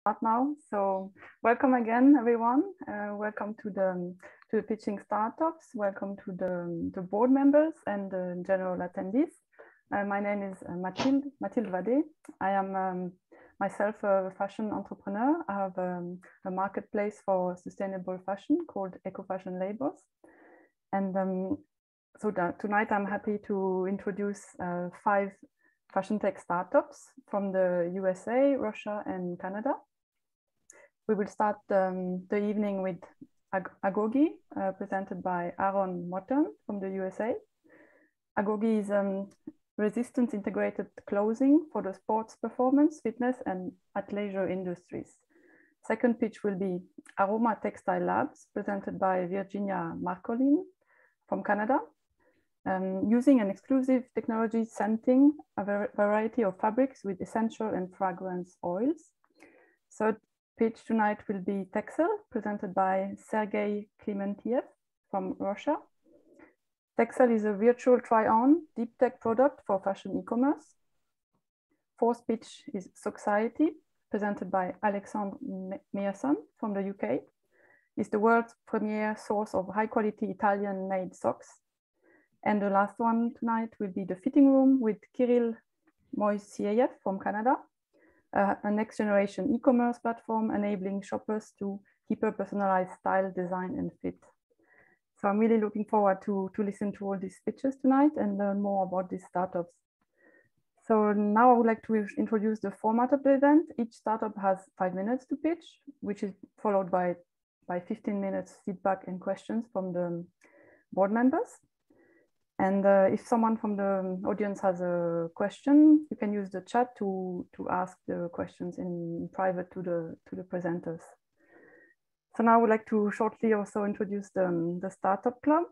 Start now. So welcome again, everyone. Welcome to the Pitching Startups. Welcome to the board members and the general attendees. My name is Mathilde Vadde. I am myself a fashion entrepreneur. I have a marketplace for sustainable fashion called Eco-Fashion Labels. And tonight I'm happy to introduce 5 fashion tech startups from the USA, Russia, and Canada. We will start the evening with Agogie, presented by Aaron Mottern from the USA. Agogie is resistance integrated clothing for the sports, performance, fitness, and athleisure industries. Second pitch will be Aroma Textile Labs, presented by Virgina Marcolin from Canada. Using an exclusive technology scenting a variety of fabrics with essential and fragrance oils. Third pitch tonight will be Texel, presented by Sergey Klimentyev from Russia. Texel is a virtual try-on deep tech product for fashion e-commerce. Fourth pitch is Soxiety, presented by Alexandre Meerson from the UK. It's the world's premier source of high-quality Italian-made socks. And the last one tonight will be the fitting room with Kirill Moisyeyev from Canada, a next generation e-commerce platform enabling shoppers to hyper-personalize style, design, and fit. So I'm really looking forward to listen to all these pitches tonight and learn more about these startups. So now I would like to introduce the format of the event. Each startup has 5 minutes to pitch, which is followed by 15 minutes feedback and questions from the board members. And if someone from the audience has a question, you can use the chat to ask the questions in private to the presenters. So now I would like to shortly also introduce the Startup Club.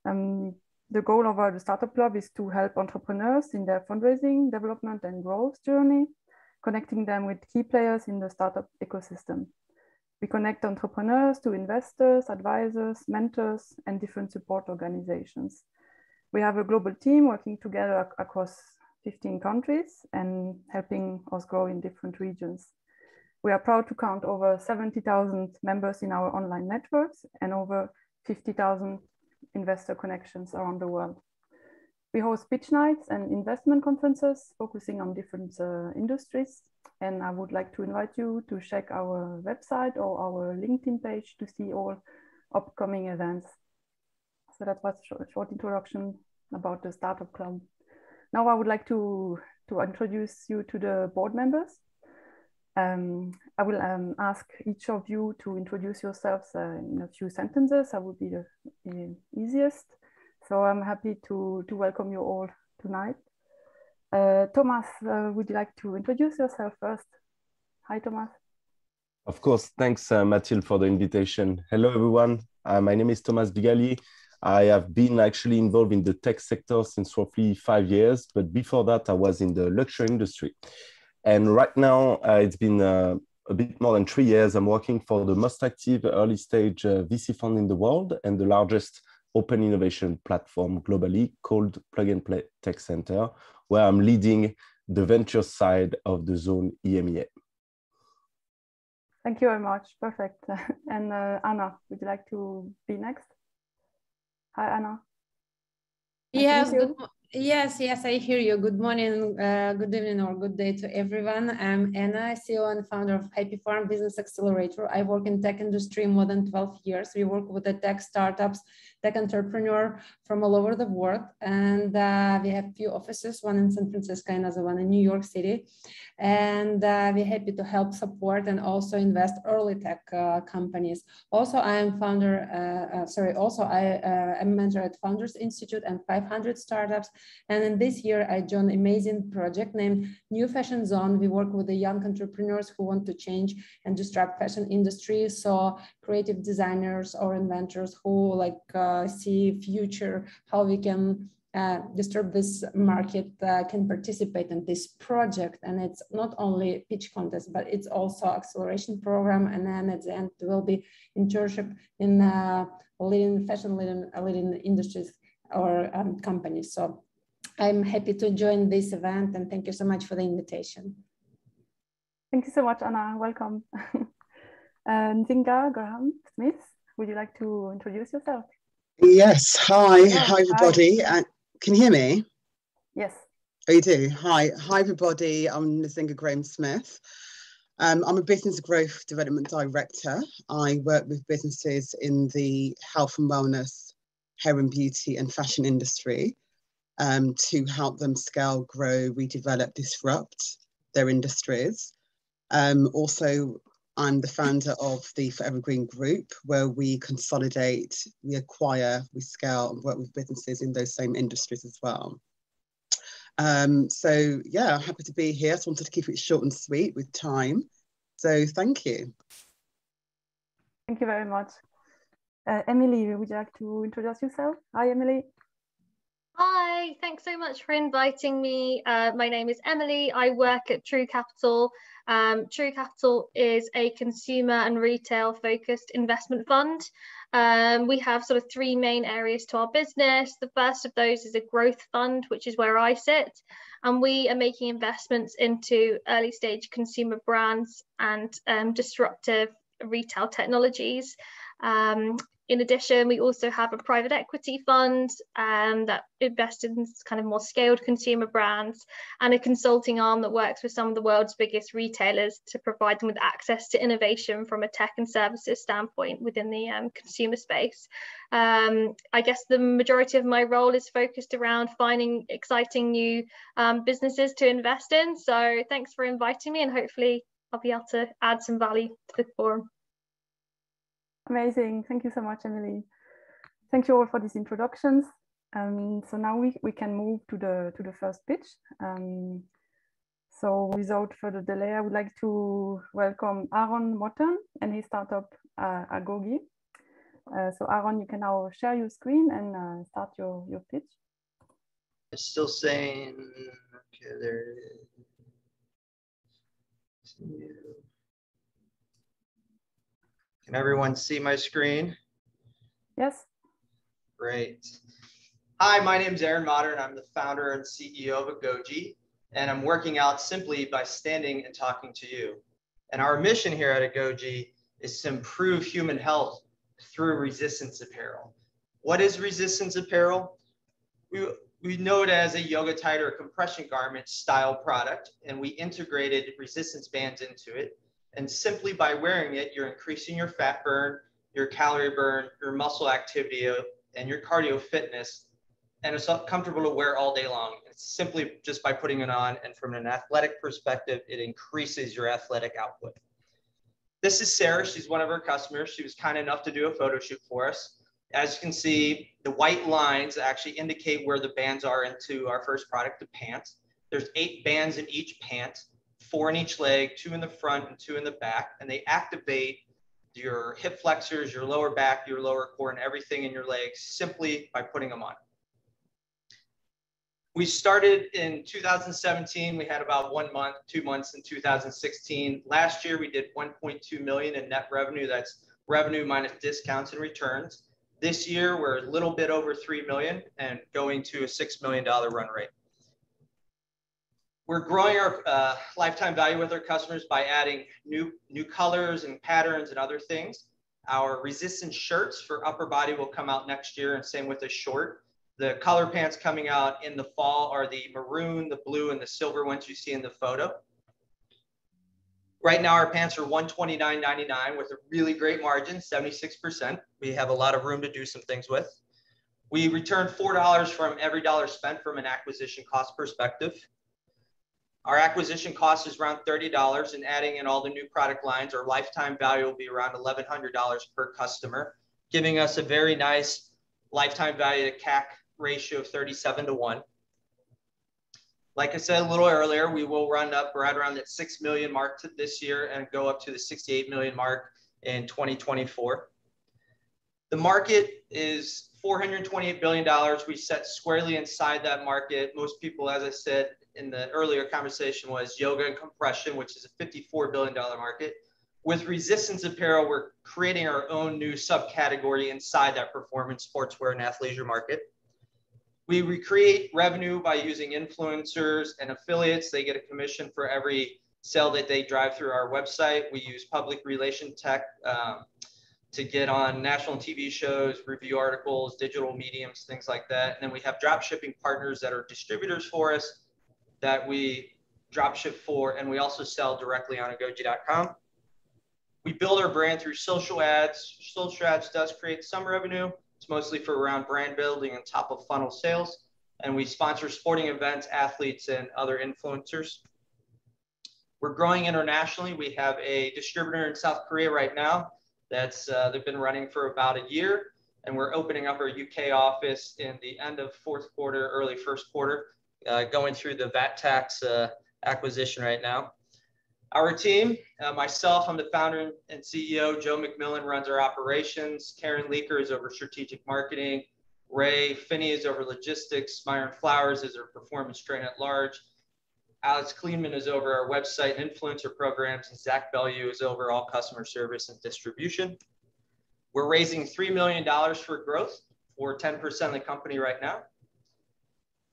The goal of the Startup Club is to help entrepreneurs in their fundraising, development, and growth journey, connecting them with key players in the startup ecosystem. We connect entrepreneurs to investors, advisors, mentors, and different support organizations. We have a global team working together across 15 countries and helping us grow in different regions. We are proud to count over 70,000 members in our online networks and over 50,000 investor connections around the world. We host pitch nights and investment conferences focusing on different industries. And I would like to invite you to check our website or our LinkedIn page to see all upcoming events. So that was a short introduction about the Startup Club. Now I would like to introduce you to the board members. I will ask each of you to introduce yourselves in a few sentences. That would be the easiest. So I'm happy to welcome you all tonight. Thomas, would you like to introduce yourself first? Hi, Thomas. Of course. Thanks, Mathilde, for the invitation. Hello, everyone. My name is Thomas Bigali. I have been actually involved in the tech sector since roughly 5 years, but before that, I was in the luxury industry. And right now, it's been a bit more than 3 years. I'm working for the most active early stage VC fund in the world and the largest open innovation platform globally called Plug and Play Tech Center, where I'm leading the venture side of the zone EMEA. Thank you very much. Perfect. And Anna, would you like to be next? Hi, Anna. Yes, yes, I hear you. Good morning, good evening, or good day to everyone. I'm Anna, CEO and founder of Happy Farm Business Accelerator. I work in tech industry more than 12 years. We work with the tech startups, tech entrepreneur from all over the world. And we have few offices, one in San Francisco, another one in New York City. And we're happy to help support and also invest early tech companies. Also, I am I'm mentor at Founders Institute and 500 startups. And in this year, I joined an amazing project named New Fashion Zone. We work with the young entrepreneurs who want to change and disrupt fashion industry. So creative designers or inventors who see future, how we can disturb this market can participate in this project. And it's not only pitch contest, but it's also acceleration program. And then at the end, there will be internship in leading industries or companies. So I'm happy to join this event and thank you so much for the invitation. Thank you so much, Anna. Welcome. Zinga Graham-Smith, would you like to introduce yourself? Yes. Hi. Yes, Hi, everybody. Can you hear me? Yes. Oh, you do. Hi, everybody. I'm Zinga Graham-Smith. I'm a business growth development director. I work with businesses in the health and wellness, hair and beauty and fashion industry to help them scale, grow, redevelop, disrupt their industries. Also, I'm the founder of the Forever Green Group, where we consolidate, we acquire, we scale and work with businesses in those same industries as well. So yeah, happy to be here. I just wanted to keep it short and sweet with time. So thank you. Thank you very much. Emily, would you like to introduce yourself? Hi, Emily. Hi, thanks so much for inviting me. My name is Emily. I work at True Capital. True Capital is a consumer and retail focused investment fund. We have sort of three main areas to our business. The first of those is a growth fund, which is where I sit. And we are making investments into early stage consumer brands and disruptive retail technologies. In addition, we also have a private equity fund that invests in kind of more scaled consumer brands, and a consulting arm that works with some of the world's biggest retailers to provide them with access to innovation from a tech and services standpoint within the consumer space. I guess the majority of my role is focused around finding exciting new businesses to invest in. So thanks for inviting me, and hopefully I'll be able to add some value to the forum. Amazing. Thank you so much, Emily. Thank you all for these introductions. So now we can move to the first pitch. So without further delay, I would like to welcome Aaron Mottern and his startup Agogie. So Aaron, you can now share your screen and start your pitch. It's still saying, okay, there it is. Can everyone see my screen? Yes. Great. Hi, my name is Aaron Mottern. I'm the founder and CEO of Agogie, and I'm working out simply by standing and talking to you. And our mission here at Agogie is to improve human health through resistance apparel. What is resistance apparel? We know it as a yoga tight or compression garment style product, and we integrated resistance bands into it. And simply by wearing it, you're increasing your fat burn, your calorie burn, your muscle activity, and your cardio fitness. And it's comfortable to wear all day long. It's simply just by putting it on. And from an athletic perspective, it increases your athletic output. This is Sarah. She's one of our customers. She was kind enough to do a photo shoot for us. As you can see, the white lines actually indicate where the bands are into our first product, the pant. There's 8 bands in each pant. 4 in each leg, 2 in the front and 2 in the back, and they activate your hip flexors, your lower back, your lower core, and everything in your legs simply by putting them on. We started in 2017. We had about 1 month, 2 months in 2016. Last year, we did 1.2 million in net revenue. That's revenue minus discounts and returns. This year, we're a little bit over 3 million and going to a $6 million run rate. We're growing our lifetime value with our customers by adding new colors and patterns and other things. Our resistance shirts for upper body will come out next year, and same with the short. The color pants coming out in the fall are the maroon, the blue, and the silver ones you see in the photo. Right now, our pants are $129.99 with a really great margin, 76%. We have a lot of room to do some things with. We return $4 from every dollar spent from an acquisition cost perspective. Our acquisition cost is around $30, and adding in all the new product lines, our lifetime value will be around $1,100 per customer, giving us a very nice lifetime value to CAC ratio of 37:1. Like I said a little earlier, we will run up right around that 6 million mark this year and go up to the 68 million mark in 2024. The market is $428 billion. We set squarely inside that market. Most people, as I said in the earlier conversation, was yoga and compression, which is a $54 billion market. With resistance apparel, we're creating our own new subcategory inside that performance sportswear and athleisure market. We recreate revenue by using influencers and affiliates. They get a commission for every sale that they drive through our website. We use public relation tech to get on national TV shows, review articles, digital mediums, things like that. And then we have drop shipping partners that are distributors for us that we drop ship for, and we also sell directly on agogie.com. We build our brand through social ads. Social ads does create some revenue. It's mostly for around brand building and top of funnel sales. And we sponsor sporting events, athletes, and other influencers. We're growing internationally. We have a distributor in South Korea right now that's they've been running for about a year, and we're opening up our UK office in the end of fourth quarter, early first quarter, going through the VAT tax acquisition right now. Our team, myself, I'm the founder and CEO. Joe McMillan runs our operations. Karen Leaker is over strategic marketing. Ray Finney is over logistics. Myron Flowers is our performance trainer at large. Alex Klimentyev is over our website and influencer programs, and Zach Bellew is over all customer service and distribution. We're raising $3 million for growth, or 10% of the company right now.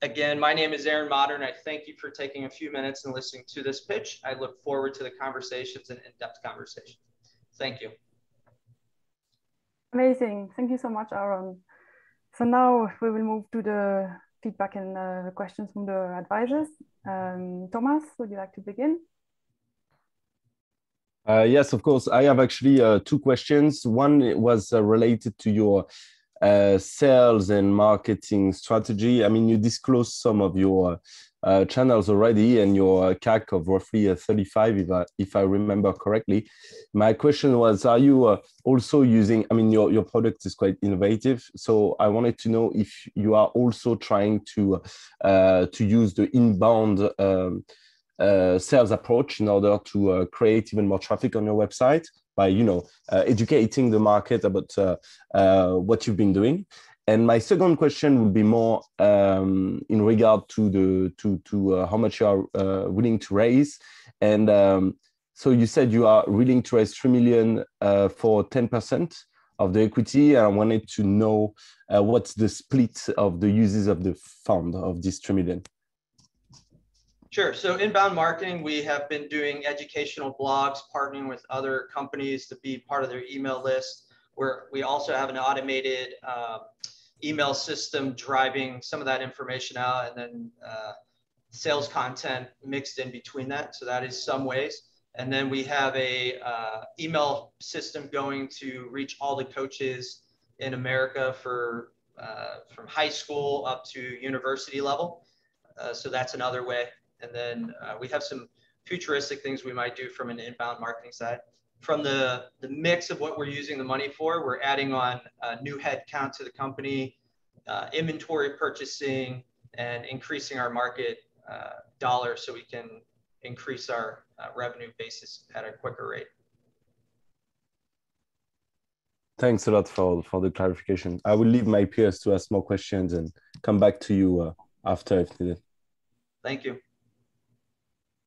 Again, my name is Aaron Mottern. I thank you for taking a few minutes and listening to this pitch. I look forward to the conversations and in-depth conversations. Thank you. Amazing. Thank you so much, Aaron. So now we will move to the feedback and questions from the advisors. Thomas, would you like to begin? Yes, of course. I have actually two questions. One was related to your sales and marketing strategy. I mean, you disclosed some of your channels already, and your CAC of roughly 35, if I remember correctly. My question was, are you also using, I mean, your product is quite innovative, so I wanted to know if you are also trying to use the inbound sales approach in order to create even more traffic on your website by, you know, educating the market about what you've been doing. And my second question would be more in regard to how much you are willing to raise. And so you said you are willing to raise 3 million for 10% of the equity. And I wanted to know what's the split of the uses of the fund of this 3 million. Sure. So inbound marketing, we have been doing educational blogs, partnering with other companies to be part of their email list, where we also have an automated email system driving some of that information out, and then sales content mixed in between that. So that is some ways. And then we have a email system going to reach all the coaches in America for from high school up to university level. So that's another way. And then we have some futuristic things we might do from an inbound marketing side. From the mix of what we're using the money for, we're adding on a new headcount to the company, inventory purchasing, and increasing our market dollars so we can increase our revenue basis at a quicker rate. Thanks a lot for the clarification. I will leave my peers to ask more questions and come back to you after if needed. Thank you.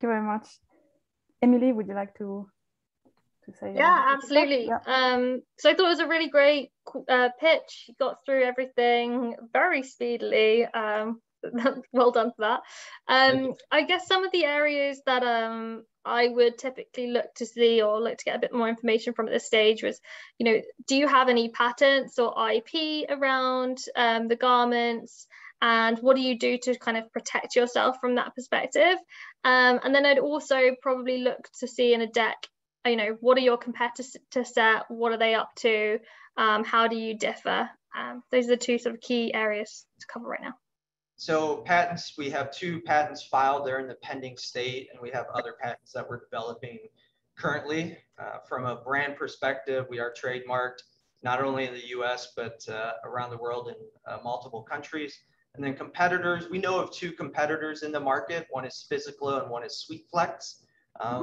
Thank you very much. Emily, would you like to say? Yeah, absolutely. Yeah. So I thought it was a really great pitch. You got through everything very speedily. Well done for that. I guess some of the areas that I would typically look to see or look to get a bit more information from at this stage was, you know, do you have any patents or IP around the garments? And what do you do to kind of protect yourself from that perspective? And then I'd also probably look to see in a deck, you know, what are your competitors set? What are they up to? How do you differ? Those are the two sort of key areas to cover right now. So patents, we have 2 patents filed. They're in the pending state, and we have other patents that we're developing currently. From a brand perspective, we are trademarked not only in the US, but around the world in multiple countries. And then competitors, we know of 2 competitors in the market. One is Physical and one is SweetFlex.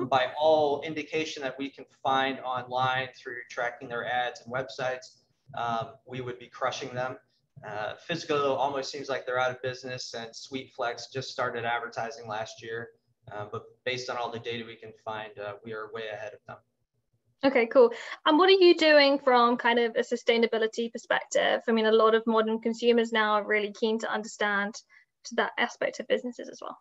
By all indication that we can find online through tracking their ads and websites, we would be crushing them. Physical almost seems like they're out of business, and SweetFlex just started advertising last year. But based on all the data we can find, we are way ahead of them. Okay, cool. And what are you doing from kind of a sustainability perspective? I mean, a lot of modern consumers now are really keen to understand that aspect of businesses as well.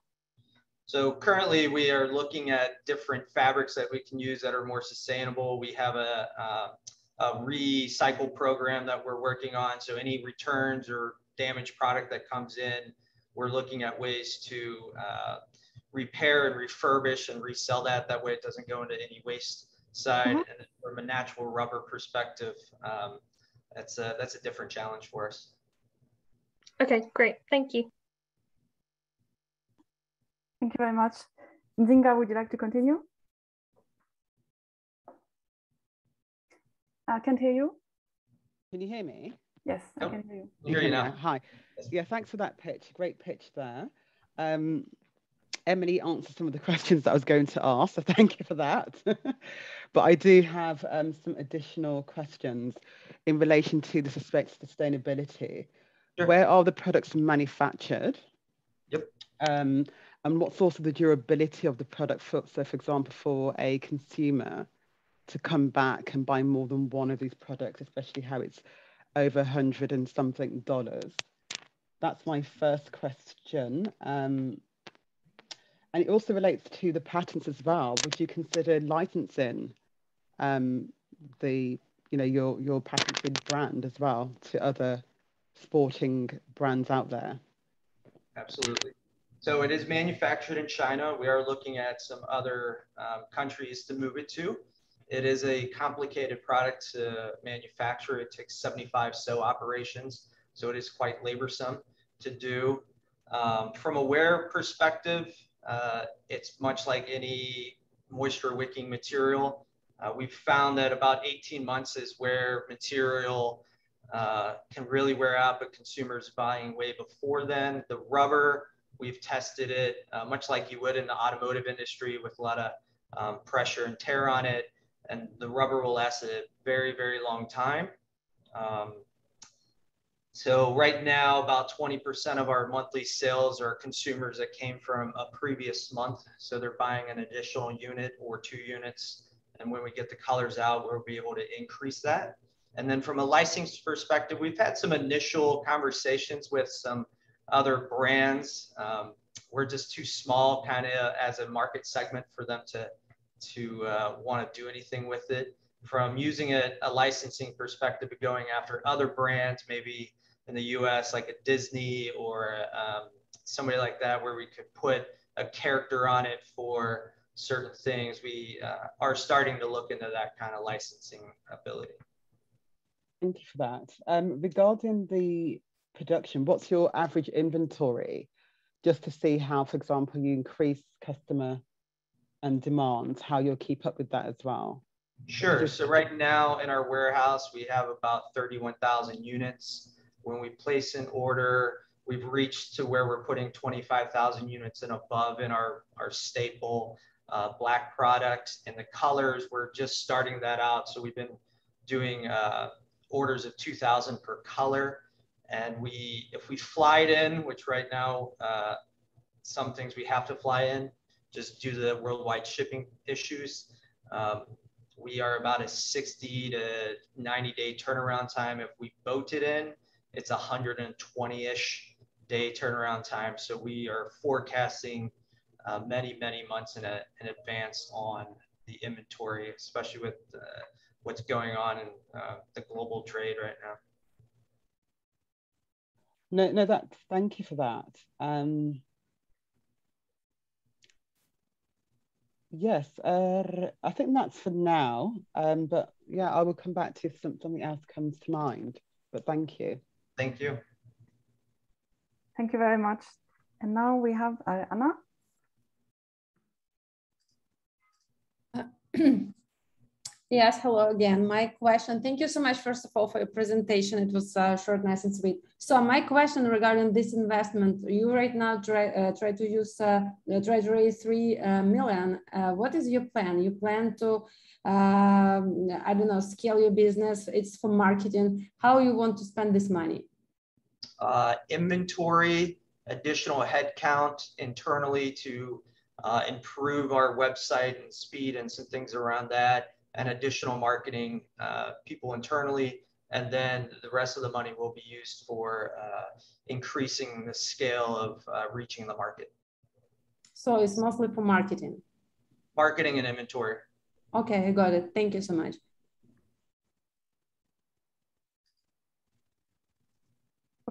So currently we are looking at different fabrics that we can use that are more sustainable. We have a recycle program that we're working on. So any returns or damaged product that comes in, we're looking at ways to repair and refurbish and resell that. That way it doesn't go into any waste side. And then from a natural rubber perspective, that's a different challenge for us. Okay, great. Thank you. Thank you very much. Zinga, would you like to continue? I can't hear you. Can you hear me? Yes, I can hear you. Hear you now. Hi. Yeah, thanks for that pitch. Great pitch there. Emily answered some of the questions that I was going to ask, so thank you for that. But I do have some additional questions in relation to this aspect of sustainability. Sure. Where are the products manufactured? Yep. And what's also the durability of the product? So, for example, for a consumer to come back and buy more than one of these products, especially how it's over $100 and something. That's my first question. And it also relates to the patents as well. Would you consider licensing your patented brand as well to other sporting brands out there? Absolutely. So it is manufactured in China. We are looking at some other countries to move it to. It is a complicated product to manufacture. It takes 75 sew operations, so it is quite laborsome to do. From a wear perspective, it's much like any moisture wicking material. We've found that about 18 months is where material can really wear out, but consumers buying way before then. The rubber, we've tested it much like you would in the automotive industry with a lot of pressure and tear on it. And the rubber will last a very, very long time. So right now, about 20% of our monthly sales are consumers that came from a previous month. So they're buying an additional unit or 2 units. And when we get the colors out, we'll be able to increase that. And then from a licensing perspective, we've had some initial conversations with some other brands. We're just too small kind of as a market segment for them to want to do anything with it. From using a licensing perspective of going after other brands, maybe in the US, like a Disney or somebody like that, where we could put a character on it for certain things. We are starting to look into that kind of licensing ability. Thank you for that. Regarding the production, what's your average inventory? Just to see how, for example, you increase customer and demand, how you'll keep up with that as well. Sure. So right now in our warehouse, we have about 31,000 units. When we place an order, we've reached to where we're putting 25,000 units and above in our staple black product. And the colors, we're just starting that out. So we've been doing orders of 2,000 per color. And if we fly it in, which right now, some things we have to fly in just due to the worldwide shipping issues. We are about a 60 to 90-day turnaround time. If we boat it in, it's 120-ish day turnaround time. So we are forecasting many, many months in advance on the inventory, especially with what's going on in the global trade right now. Thank you for that. Yes, I think that's for now. But yeah, I will come back to you if something else comes to mind. But thank you. Thank you. Thank you very much. And now we have Anna. Yes, hello again. My question, thank you so much, first of all, for your presentation. It was short, nice and sweet. So my question regarding this investment, you right now try to raise 3 million. What is your plan? You plan to, I don't know, scale your business? It's for marketing. How you want to spend this money? Inventory, additional headcount internally to improve our website and speed and some things around that, and additional marketing people internally. And then the rest of the money will be used for increasing the scale of reaching the market. So it's mostly for marketing. Marketing and inventory. Okay, I got it. Thank you so much.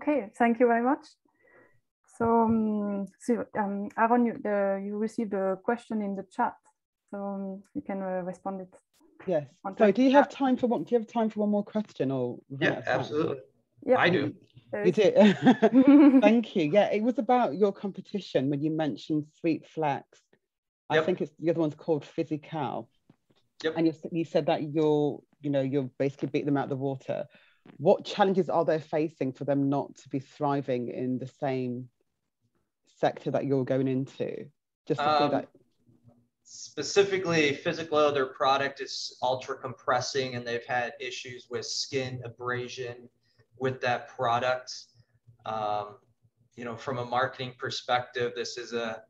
Okay, thank you very much. So, Aaron, you received a question in the chat, so you can respond it. Yes. So, do you have time for one? Do you have time for one more question, or yeah, absolutely? Yeah, I do. You do. Thank you. Yeah, it was about your competition when you mentioned Sweet Flex. I think it's the other one's called Physical. Yep. And you said that you'll basically beat them out of the water. What challenges are they facing for them not to be thriving in the same sector that you're going into? Just to see that. Specifically, Physical, their product is ultra compressing, and they've had issues with skin abrasion with that product. You know, from a marketing perspective, this is a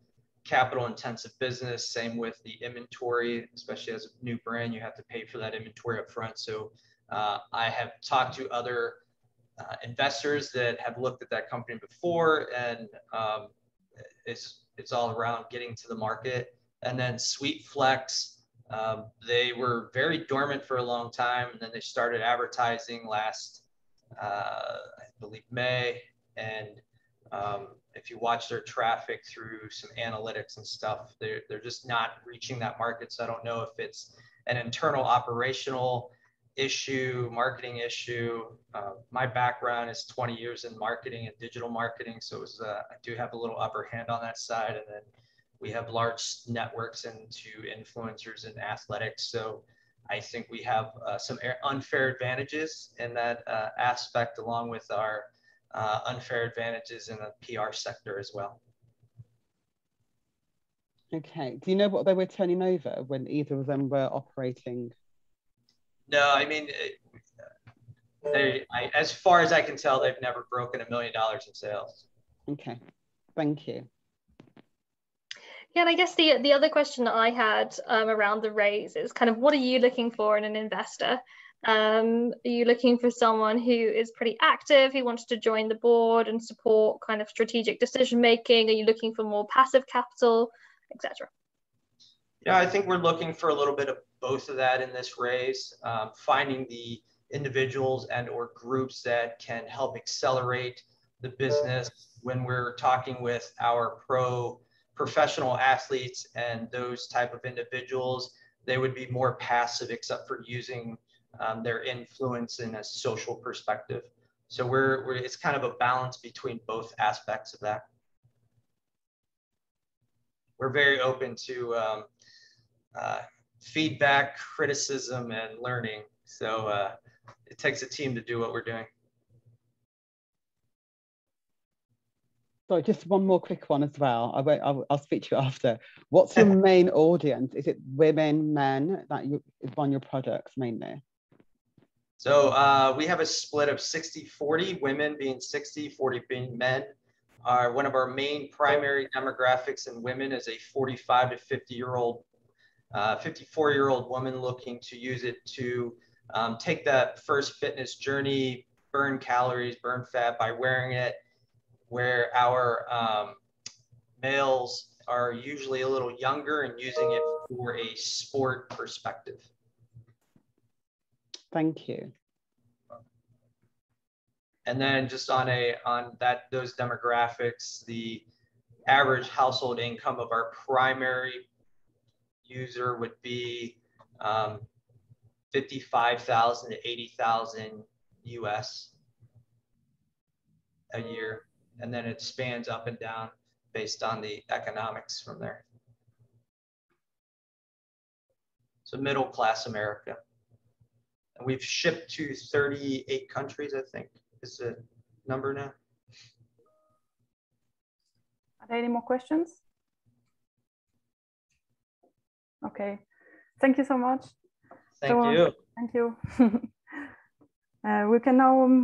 capital intensive business. Same with the inventory, especially as a new brand, you have to pay for that inventory up front. So I have talked to other investors that have looked at that company before, and it's all around getting to the market. And then Sweet Flex, they were very dormant for a long time, and then they started advertising last, I believe, May. And if you watch their traffic through some analytics and stuff, they're just not reaching that market. So I don't know if it's an internal operational issue, marketing issue. My background is 20 years in marketing and digital marketing, so I do have a little upper hand on that side. And then we have large networks into influencers and athletics, so I think we have some unfair advantages in that aspect, along with our unfair advantages in the PR sector as well. Okay. Do you know what they were turning over when either of them were operating? No, I mean, as far as I can tell, they've never broken $1 million in sales. Okay, thank you. Yeah, and I guess the other question that I had around the raise is kind of, what are you looking for in an investor? Are you looking for someone who is pretty active, who wants to join the board and support kind of strategic decision making? Are you looking for more passive capital, etc.? Yeah, I think we're looking for a little bit of both of that in this raise, finding the individuals and or groups that can help accelerate the business. When we're talking with our professional athletes and those type of individuals, they would be more passive, except for using their influence in a social perspective. So it's kind of a balance between both aspects of that. We're very open to feedback, criticism, and learning. So it takes a team to do what we're doing. So just one more quick one as well. I'll speak to you after. What's your main audience? Is it women, men that you buy your products mainly? So we have a split of 60-40, women being 60, 40 being men. One of our main primary demographics in women is a 45 to 50-year-old, 54-year-old woman looking to use it to take that first fitness journey, burn calories, burn fat by wearing it, where our males are usually a little younger and using it for a sport perspective. Thank you. And then just on those demographics, the average household income of our primary user would be 55,000 to 80,000 US a year. And then it spans up and down based on the economics from there. So middle class America. And we've shipped to 38 countries, I think, is the number now. Are there any more questions? Okay, thank you so much. Thank you. Thank you. We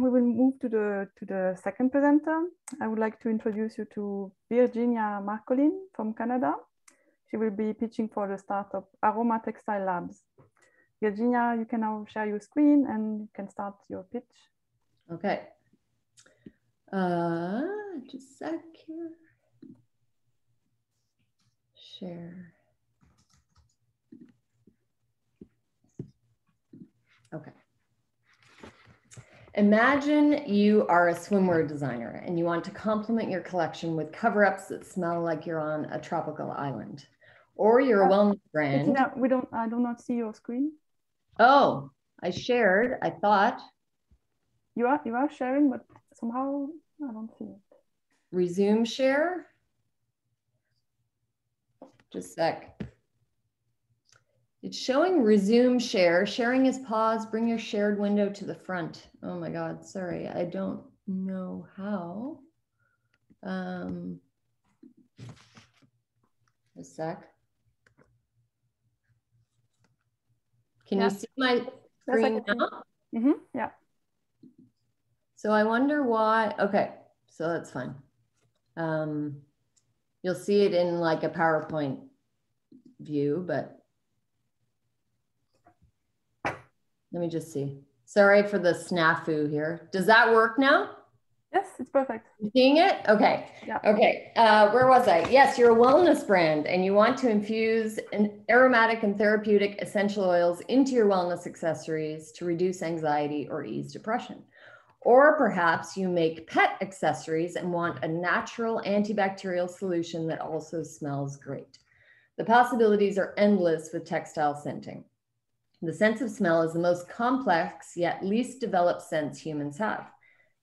will move to the second presenter. I would like to introduce you to Virgina Marcolin from Canada. She will be pitching for the startup Aroma Textile Labs. Virginia, you can now share your screen and you can start your pitch. Okay. Just a sec here. Share. Okay. Imagine you are a swimwear designer and you want to complement your collection with cover-ups that smell like you're on a tropical island. Or you're a wellness brand. I do not see your screen. Oh, I shared, I thought. You are sharing, but somehow I don't see it. Resume share. Just a sec. It's showing resume share. Sharing is paused. Bring your shared window to the front. Oh my God, sorry. I don't know how. A sec. Can you see my screen now? Mm-hmm. Yeah. So I wonder why. Okay, so that's fine. You'll see it in like a PowerPoint view, but let me just see. Sorry for the snafu here. Does that work now? Yes, it's perfect. You seeing it? Okay. Yeah. Okay. Where was I? Yes, you're a wellness brand and you want to infuse an aromatic and therapeutic essential oils into your wellness accessories to reduce anxiety or ease depression. Or perhaps you make pet accessories and want a natural antibacterial solution that also smells great. The possibilities are endless with textile scenting. The sense of smell is the most complex yet least developed sense humans have.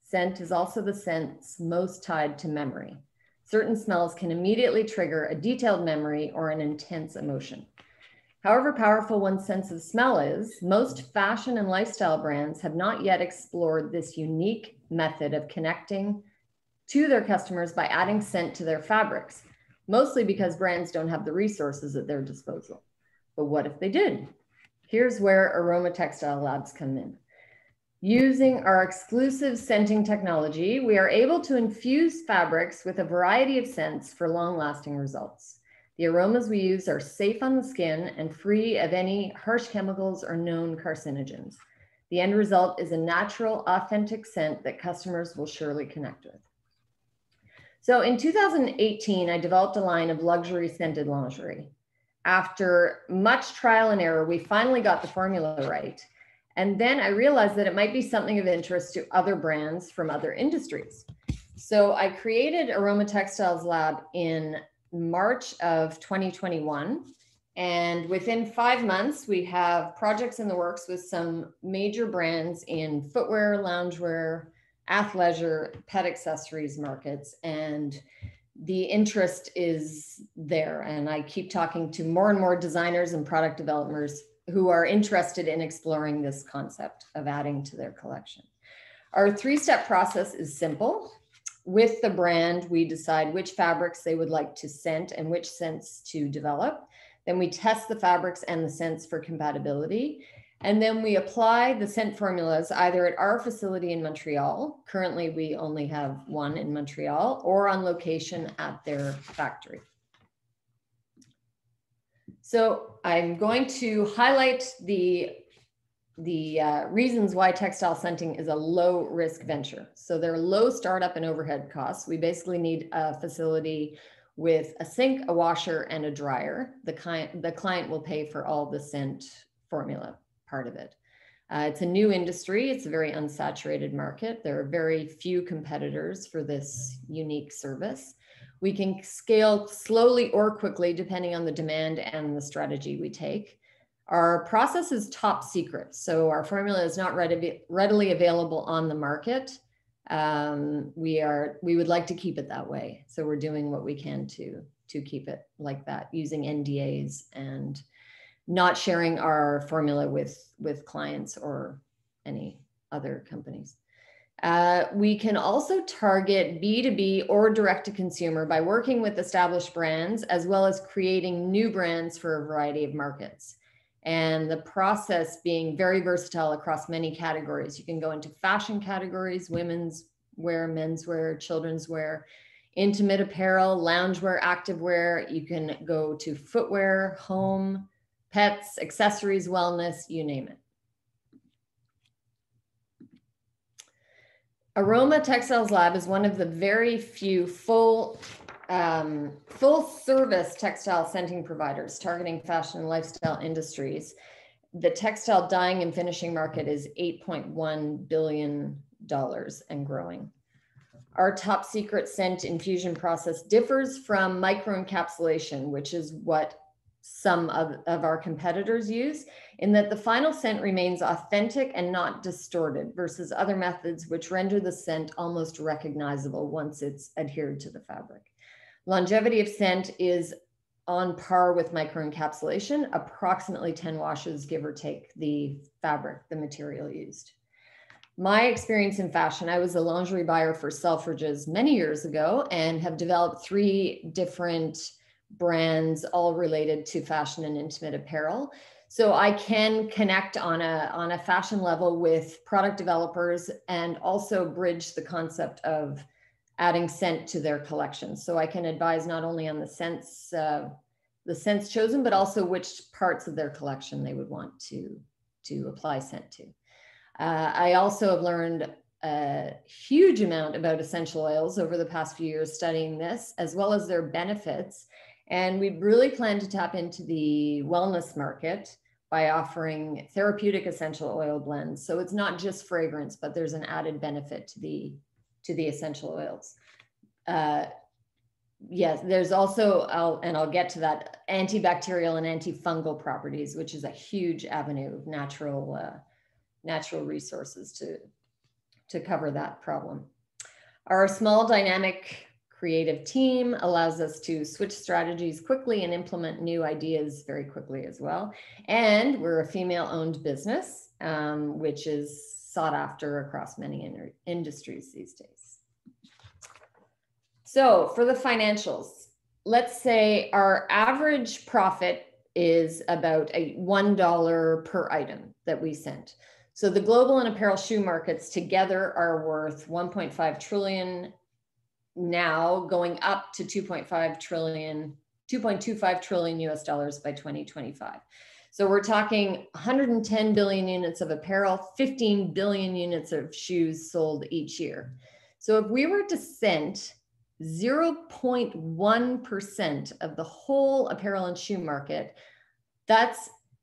Scent is also the sense most tied to memory. Certain smells can immediately trigger a detailed memory or an intense emotion. However powerful one's sense of smell is, most fashion and lifestyle brands have not yet explored this unique method of connecting to their customers by adding scent to their fabrics, mostly because brands don't have the resources at their disposal. But what if they did? Here's where Aroma Textile Labs come in. Using our exclusive scenting technology, we are able to infuse fabrics with a variety of scents for long-lasting results. The aromas we use are safe on the skin and free of any harsh chemicals or known carcinogens. The end result is a natural, authentic scent that customers will surely connect with. So in 2018, I developed a line of luxury scented lingerie. After much trial and error, we finally got the formula right. And then I realized that it might be something of interest to other brands from other industries. So I created Aroma Textiles Lab in March of 2021. And within 5 months, we have projects in the works with some major brands in footwear, loungewear, athleisure, pet accessories markets. And the interest is there. And I keep talking to more and more designers and product developers who are interested in exploring this concept of adding to their collection. Our 3-step process is simple. With the brand, we decide which fabrics they would like to scent and which scents to develop. Then we test the fabrics and the scents for compatibility. And then we apply the scent formulas either at our facility in Montreal. Currently, we only have one in Montreal, or on location at their factory. So I'm going to highlight the reasons why textile scenting is a low risk venture. So there are low startup and overhead costs. We basically need a facility with a sink, a washer, and a dryer. The client will pay for all the scent formula part of it. It's a new industry. It's a very unsaturated market. There are very few competitors for this unique service. We can scale slowly or quickly depending on the demand and the strategy we take. Our process is top secret, so our formula is not readily available on the market. We would like to keep it that way, so we're doing what we can to keep it like that, using NDAs and not sharing our formula with clients or any other companies. We can also target B2B or direct to consumer by working with established brands, as well as creating new brands for a variety of markets. And the process being very versatile across many categories. You can go into fashion categories, women's wear, men's wear, children's wear, intimate apparel, loungewear, activewear. You can go to footwear, home, pets, accessories, wellness, you name it. Aroma Textiles Lab is one of the very few full full service textile scenting providers targeting fashion and lifestyle industries. The textile dyeing and finishing market is $8.1 billion and growing. Our top secret scent infusion process differs from microencapsulation, which is what some of our competitors use, in that the final scent remains authentic and not distorted versus other methods which render the scent almost recognizable once it's adhered to the fabric. Longevity of scent is on par with microencapsulation, approximately 10 washes, give or take the fabric, the material used. My experience in fashion, I was a lingerie buyer for Selfridges many years ago and have developed 3 different brands, all related to fashion and intimate apparel. So I can connect on a fashion level with product developers and also bridge the concept of adding scent to their collection. So I can advise not only on the scents chosen, but also which parts of their collection they would want to apply scent to. I also have learned a huge amount about essential oils over the past few years studying this, as well as their benefits. And we really plan to tap into the wellness market by offering therapeutic essential oil blends. So it's not just fragrance, but there's an added benefit to the essential oils. Yes, there's also, I'll get to that, antibacterial and antifungal properties, which is a huge avenue of natural resources to cover that problem. Our small, dynamic, creative team allows us to switch strategies quickly and implement new ideas very quickly as well. And we're a female-owned business, which is sought after across many industries these days. So for the financials, let's say our average profit is about $1 per item that we sent. So the global and apparel shoe markets together are worth 1.5 trillion now, going up to 2.25 trillion US dollars by 2025. So we're talking 110 billion units of apparel, 15 billion units of shoes sold each year. So if we were to scent 0.1% of the whole apparel and shoe market, that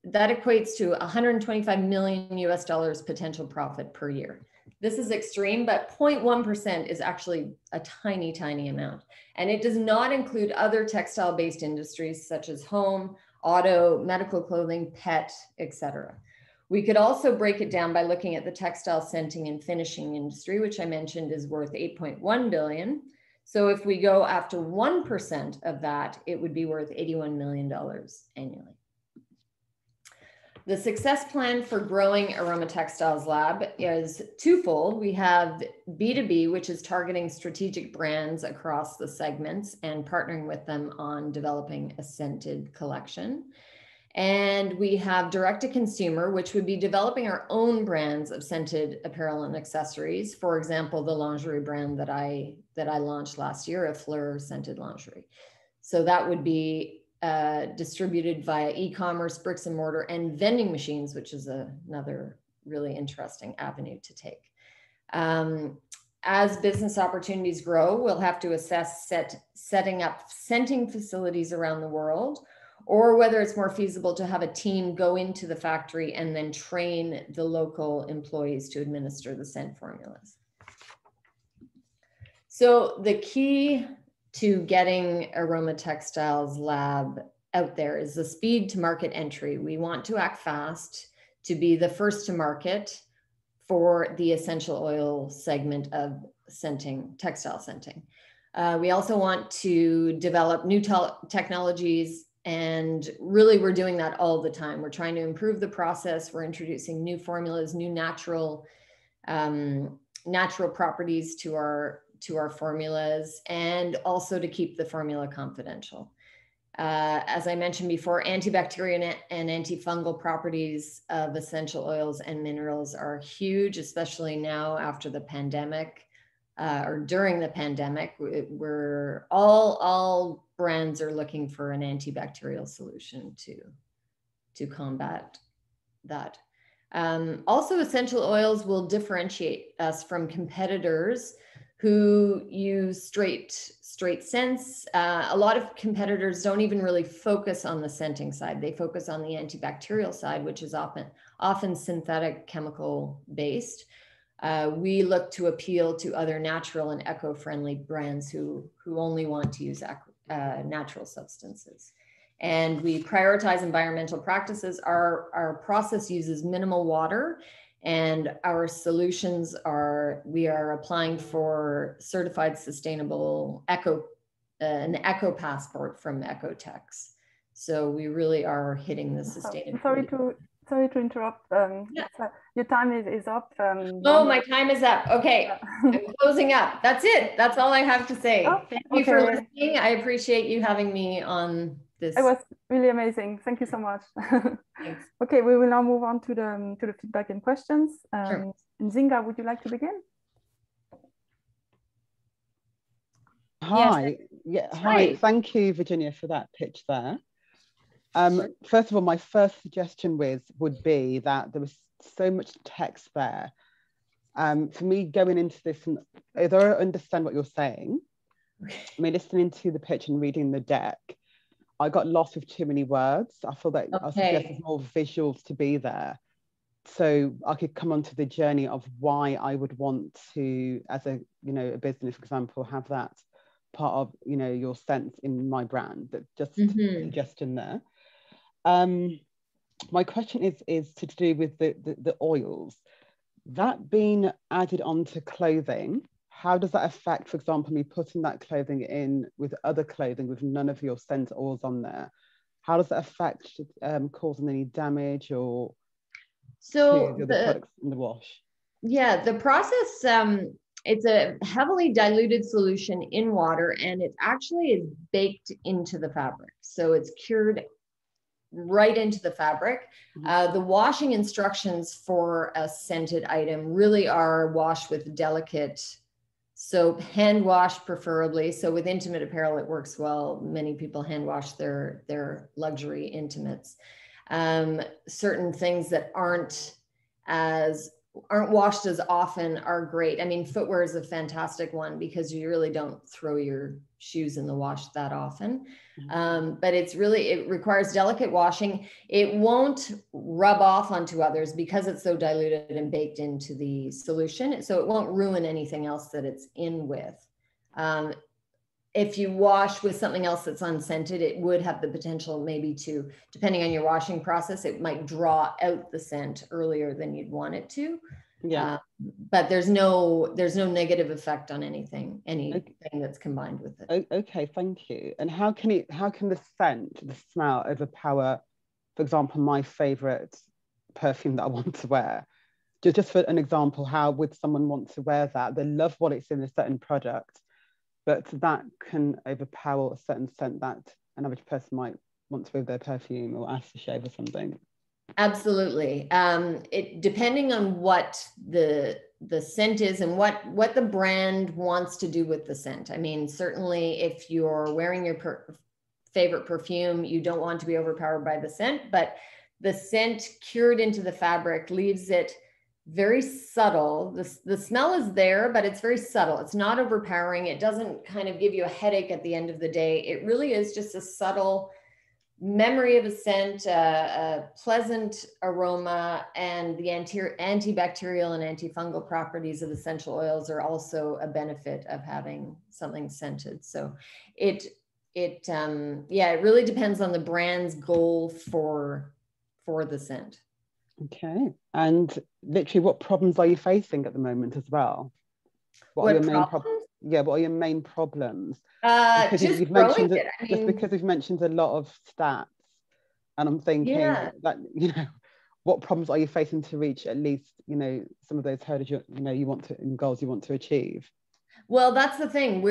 equates to 125 million US dollars potential profit per year. This is extreme, but 0.1% is actually a tiny, tiny amount. And it does not include other textile-based industries such as home, auto, medical clothing, pet, etc. We could also break it down by looking at the textile scenting and finishing industry, which I mentioned is worth 8.1 billion. So if we go after 1% of that, it would be worth $81 million annually. The success plan for growing Aroma Textiles Lab is twofold. We have B2B, which is targeting strategic brands across the segments and partnering with them on developing a scented collection. And we have direct to consumer, which would be developing our own brands of scented apparel and accessories. For example, the lingerie brand that I launched last year, a Fleur scented lingerie. So that would be distributed via e-commerce, bricks and mortar, and vending machines, which is another really interesting avenue to take. As business opportunities grow, we'll have to assess setting up scenting facilities around the world, or whether it's more feasible to have a team go into the factory and then train the local employees to administer the scent formulas. So the key to getting Aroma Textiles Lab out there is the speed to market entry. We want to act fast to be the first to market for the essential oil segment of scenting, textile scenting. We also want to develop new technologies, and really we're doing that all the time. We're trying to improve the process. We're introducing new formulas, new natural properties to our formulas, and also to keep the formula confidential. As I mentioned before, antibacterial and antifungal properties of essential oils and minerals are huge, especially now after the pandemic, or during the pandemic, where all brands are looking for an antibacterial solution to combat that. Also, essential oils will differentiate us from competitors who use straight scents. A lot of competitors don't even really focus on the scenting side. They focus on the antibacterial side, which is often synthetic chemical based. We look to appeal to other natural and eco-friendly brands who only want to use natural substances. And we prioritize environmental practices. Our process uses minimal water, and our solutions we are applying for certified sustainable an eco passport from Ecotex. So we really are hitting the sustainability. Sorry to interrupt. Yeah. Your time is up. Oh, my time is up. Okay, I'm closing up. That's it. That's all I have to say. Oh, Thank you for listening. I appreciate you having me on this. It was really amazing. Thank you so much. Thanks. Okay, we will now move on to the feedback and questions. Sure. Zinga, would you like to begin? Hi. Yeah. Hi. Thank you, Virginia, for that pitch there. First of all, my first suggestion would be that there was so much text there. For me, going into this, and although I understand what you're saying, I mean, listening to the pitch and reading the deck, I got lost with too many words. I feel that I suggested more visuals to be there, so I could come onto the journey of why I would want to, as a a business, for example, have that part of your sense in my brand. That just suggestion there. My question is to do with the oils that being added onto clothing. How does that affect, for example, me putting that clothing in with other clothing with none of your scent oils on there? How does that affect causing any damage or to the other products in the wash? Yeah, the process, it's a heavily diluted solution in water, and it actually is baked into the fabric. So it's cured right into the fabric. The washing instructions for a scented item really are wash with delicate soap, hand wash preferably. So with intimate apparel, it works well. Many people hand wash their luxury intimates. Certain things that aren't washed as often are great. I mean, footwear is a fantastic one because you really don't throw your shoes in the wash that often. But it requires delicate washing. It won't rub off onto others because it's so diluted and baked into the solution. So it won't ruin anything else that it's in with. If you wash with something else that's unscented, it would have the potential maybe to, depending on your washing process, it might draw out the scent earlier than you'd want it to. Yeah. But there's no negative effect on anything that's combined with it. Okay, thank you. And how can the scent, the smell overpower, for example, my favorite perfume that I want to wear? Just for an example, how would someone want to wear that? They love what it's in a certain product, but that can overpower a certain scent that an average person might want to wear their perfume or aftershave or something. Absolutely. It depending on what the scent is and what the brand wants to do with the scent. I mean, certainly if you're wearing your favorite perfume, you don't want to be overpowered by the scent, but the scent cured into the fabric leaves it very subtle. The smell is there, but it's very subtle. It's not overpowering. It doesn't kind of give you a headache at the end of the day. It really is just a subtle memory of a scent, a pleasant aroma, and the antibacterial and antifungal properties of essential oils are also a benefit of having something scented. So it really depends on the brand's goal for the scent. Okay. And literally, what problems are you facing at the moment as well? What are your main problems? Yeah, what are your main problems? Because you've mentioned it. Just because we've mentioned a lot of stats, and I'm thinking that what problems are you facing to reach at least some of those hurdles you want to and goals you want to achieve? Well, that's the thing.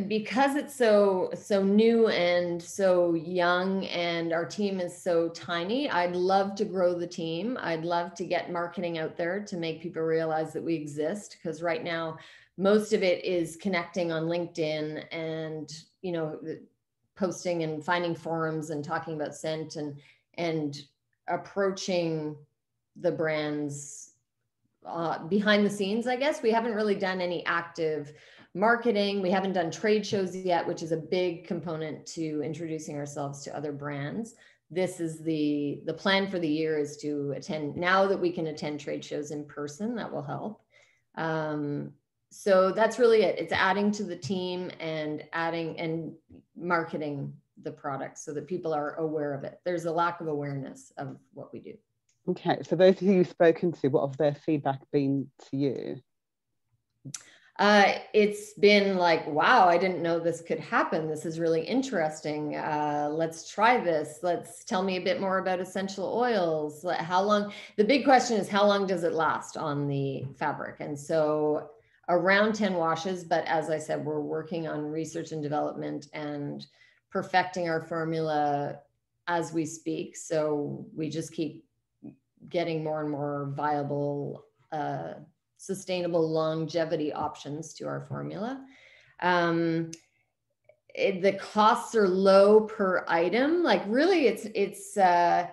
Because it's so new and so young, and our team is so tiny. I'd love to grow the team. I'd love to get marketing out there to make people realize that we exist. Because right now, most of it is connecting on LinkedIn and posting and finding forums and talking about scent and approaching the brands behind the scenes. I guess we haven't really done any active marketing. We haven't done trade shows yet, which is a big component to introducing ourselves to other brands. This is the plan for the year, is to attend, now that we can attend trade shows in person, that will help. So that's really it. It's adding to the team and adding and marketing the product so that people are aware of it. There's a lack of awareness of what we do. Okay, so those of you you've spoken to, what have their feedback been to you? It's been like, wow, I didn't know this could happen. This is really interesting. Let's try this. Let's tell me a bit more about essential oils. How long, the big question is, how long does it last on the fabric? And so around 10 washes, but as I said, we're working on research and development and perfecting our formula as we speak. So we just keep getting more and more viable, sustainable longevity options to our formula. The costs are low per item. Like really, it's the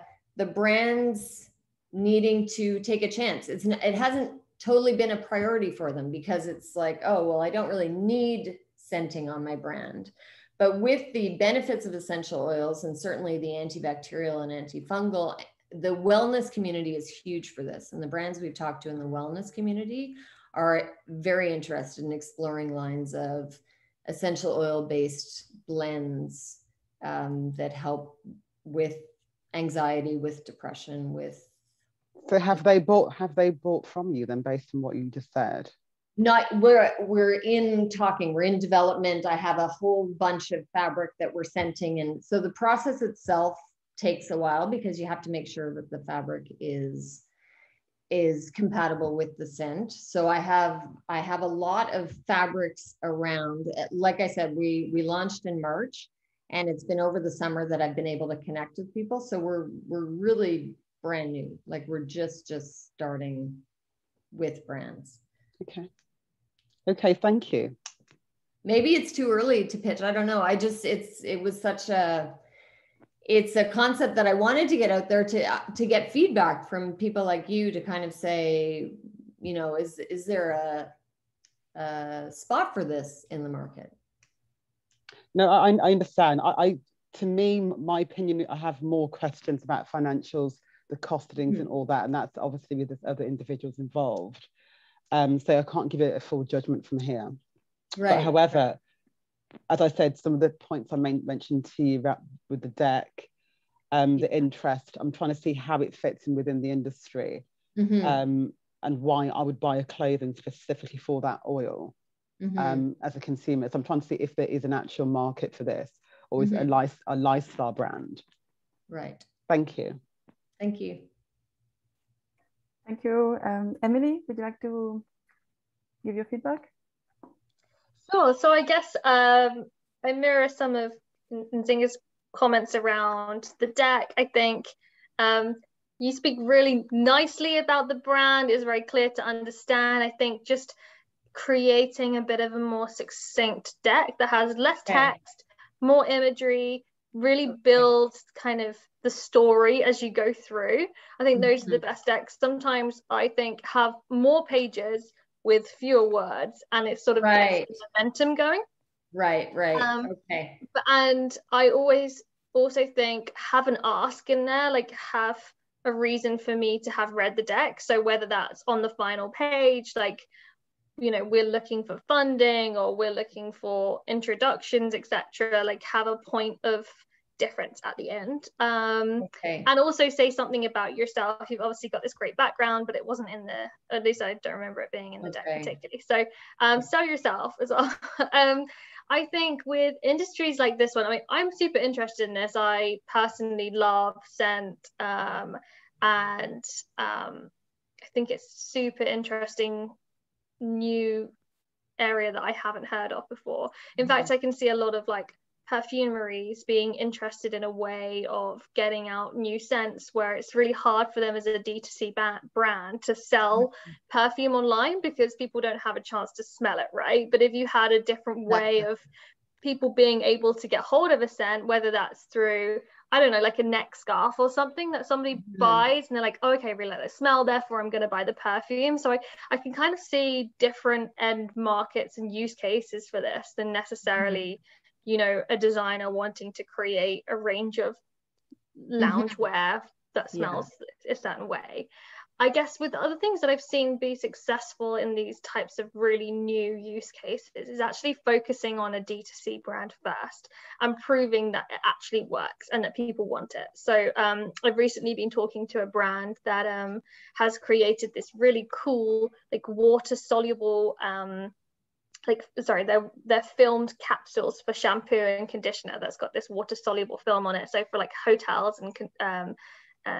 brands needing to take a chance. It hasn't totally been a priority for them because it's like, oh, well, I don't really need scenting on my brand. But with the benefits of essential oils and certainly the antibacterial and antifungal, the wellness community is huge for this. And the brands we've talked to in the wellness community are very interested in exploring lines of essential oil-based blends that help with anxiety, with depression, with. So have they bought from you then, based on what you just said? Not, we're in talking, we're in development. I have a whole bunch of fabric that we're scenting. And so the process itself takes a while because you have to make sure that the fabric is compatible with the scent. So I have a lot of fabrics around. Like I said, we launched in March, and it's been over the summer that I've been able to connect with people. So we're really brand new. Like we're just starting with brands. Okay, thank you. Maybe it's too early to pitch. I don't know. It's a concept that I wanted to get out there to get feedback from people like you to kind of say, you know, is there a spot for this in the market? No, I understand. To me, my opinion, I have more questions about financials, the costings and all that, and that's obviously with other individuals involved. So I can't give it a full judgment from here. Right. But however, as I said, some of the points I mentioned to you about with the deck, the interest, I'm trying to see how it fits in within the industry, and why I would buy a clothing specifically for that oil as a consumer. So I'm trying to see if there is an actual market for this, or is it a lifestyle brand. Right. Thank you. Thank you. Thank you. Emily, would you like to give your feedback? Sure. So I guess I mirror some of Nzinga's comments around the deck. I think you speak really nicely about the brand. It's very clear to understand. I think just creating a bit of a more succinct deck that has less text, more imagery, really builds kind of the story as you go through. I think those are the best decks. Sometimes I think have more pages with fewer words, and it sort of gets the momentum going. Right. Okay. And I always also think have an ask in there, like have a reason for me to have read the deck. So whether that's on the final page, like, you know, we're looking for funding or we're looking for introductions, etc., like have a point of difference at the end. And also say something about yourself. You've obviously got this great background, but it wasn't in the, at least I don't remember it being in the deck particularly. So sell yourself as well. I think with industries like this one, I mean, I'm super interested in this. I personally love scent, and I think it's super interesting new area that I haven't heard of before. In fact, I can see a lot of like perfumeries being interested in a way of getting out new scents where it's really hard for them as a D2C brand to sell perfume online because people don't have a chance to smell it, right? But if you had a different way of people being able to get hold of a scent, whether that's through I don't know, like a neck scarf or something that somebody buys and they're like, oh, okay, I really like the smell, therefore I'm going to buy the perfume. So I can kind of see different end markets and use cases for this than necessarily, you know, a designer wanting to create a range of loungewear that smells a certain way. I guess with other things that I've seen be successful in these types of really new use cases is actually focusing on a D2C brand first and proving that it actually works and that people want it. So I've recently been talking to a brand that has created this really cool, like water soluble, they're filmed capsules for shampoo and conditioner that's got this water soluble film on it. So for like hotels and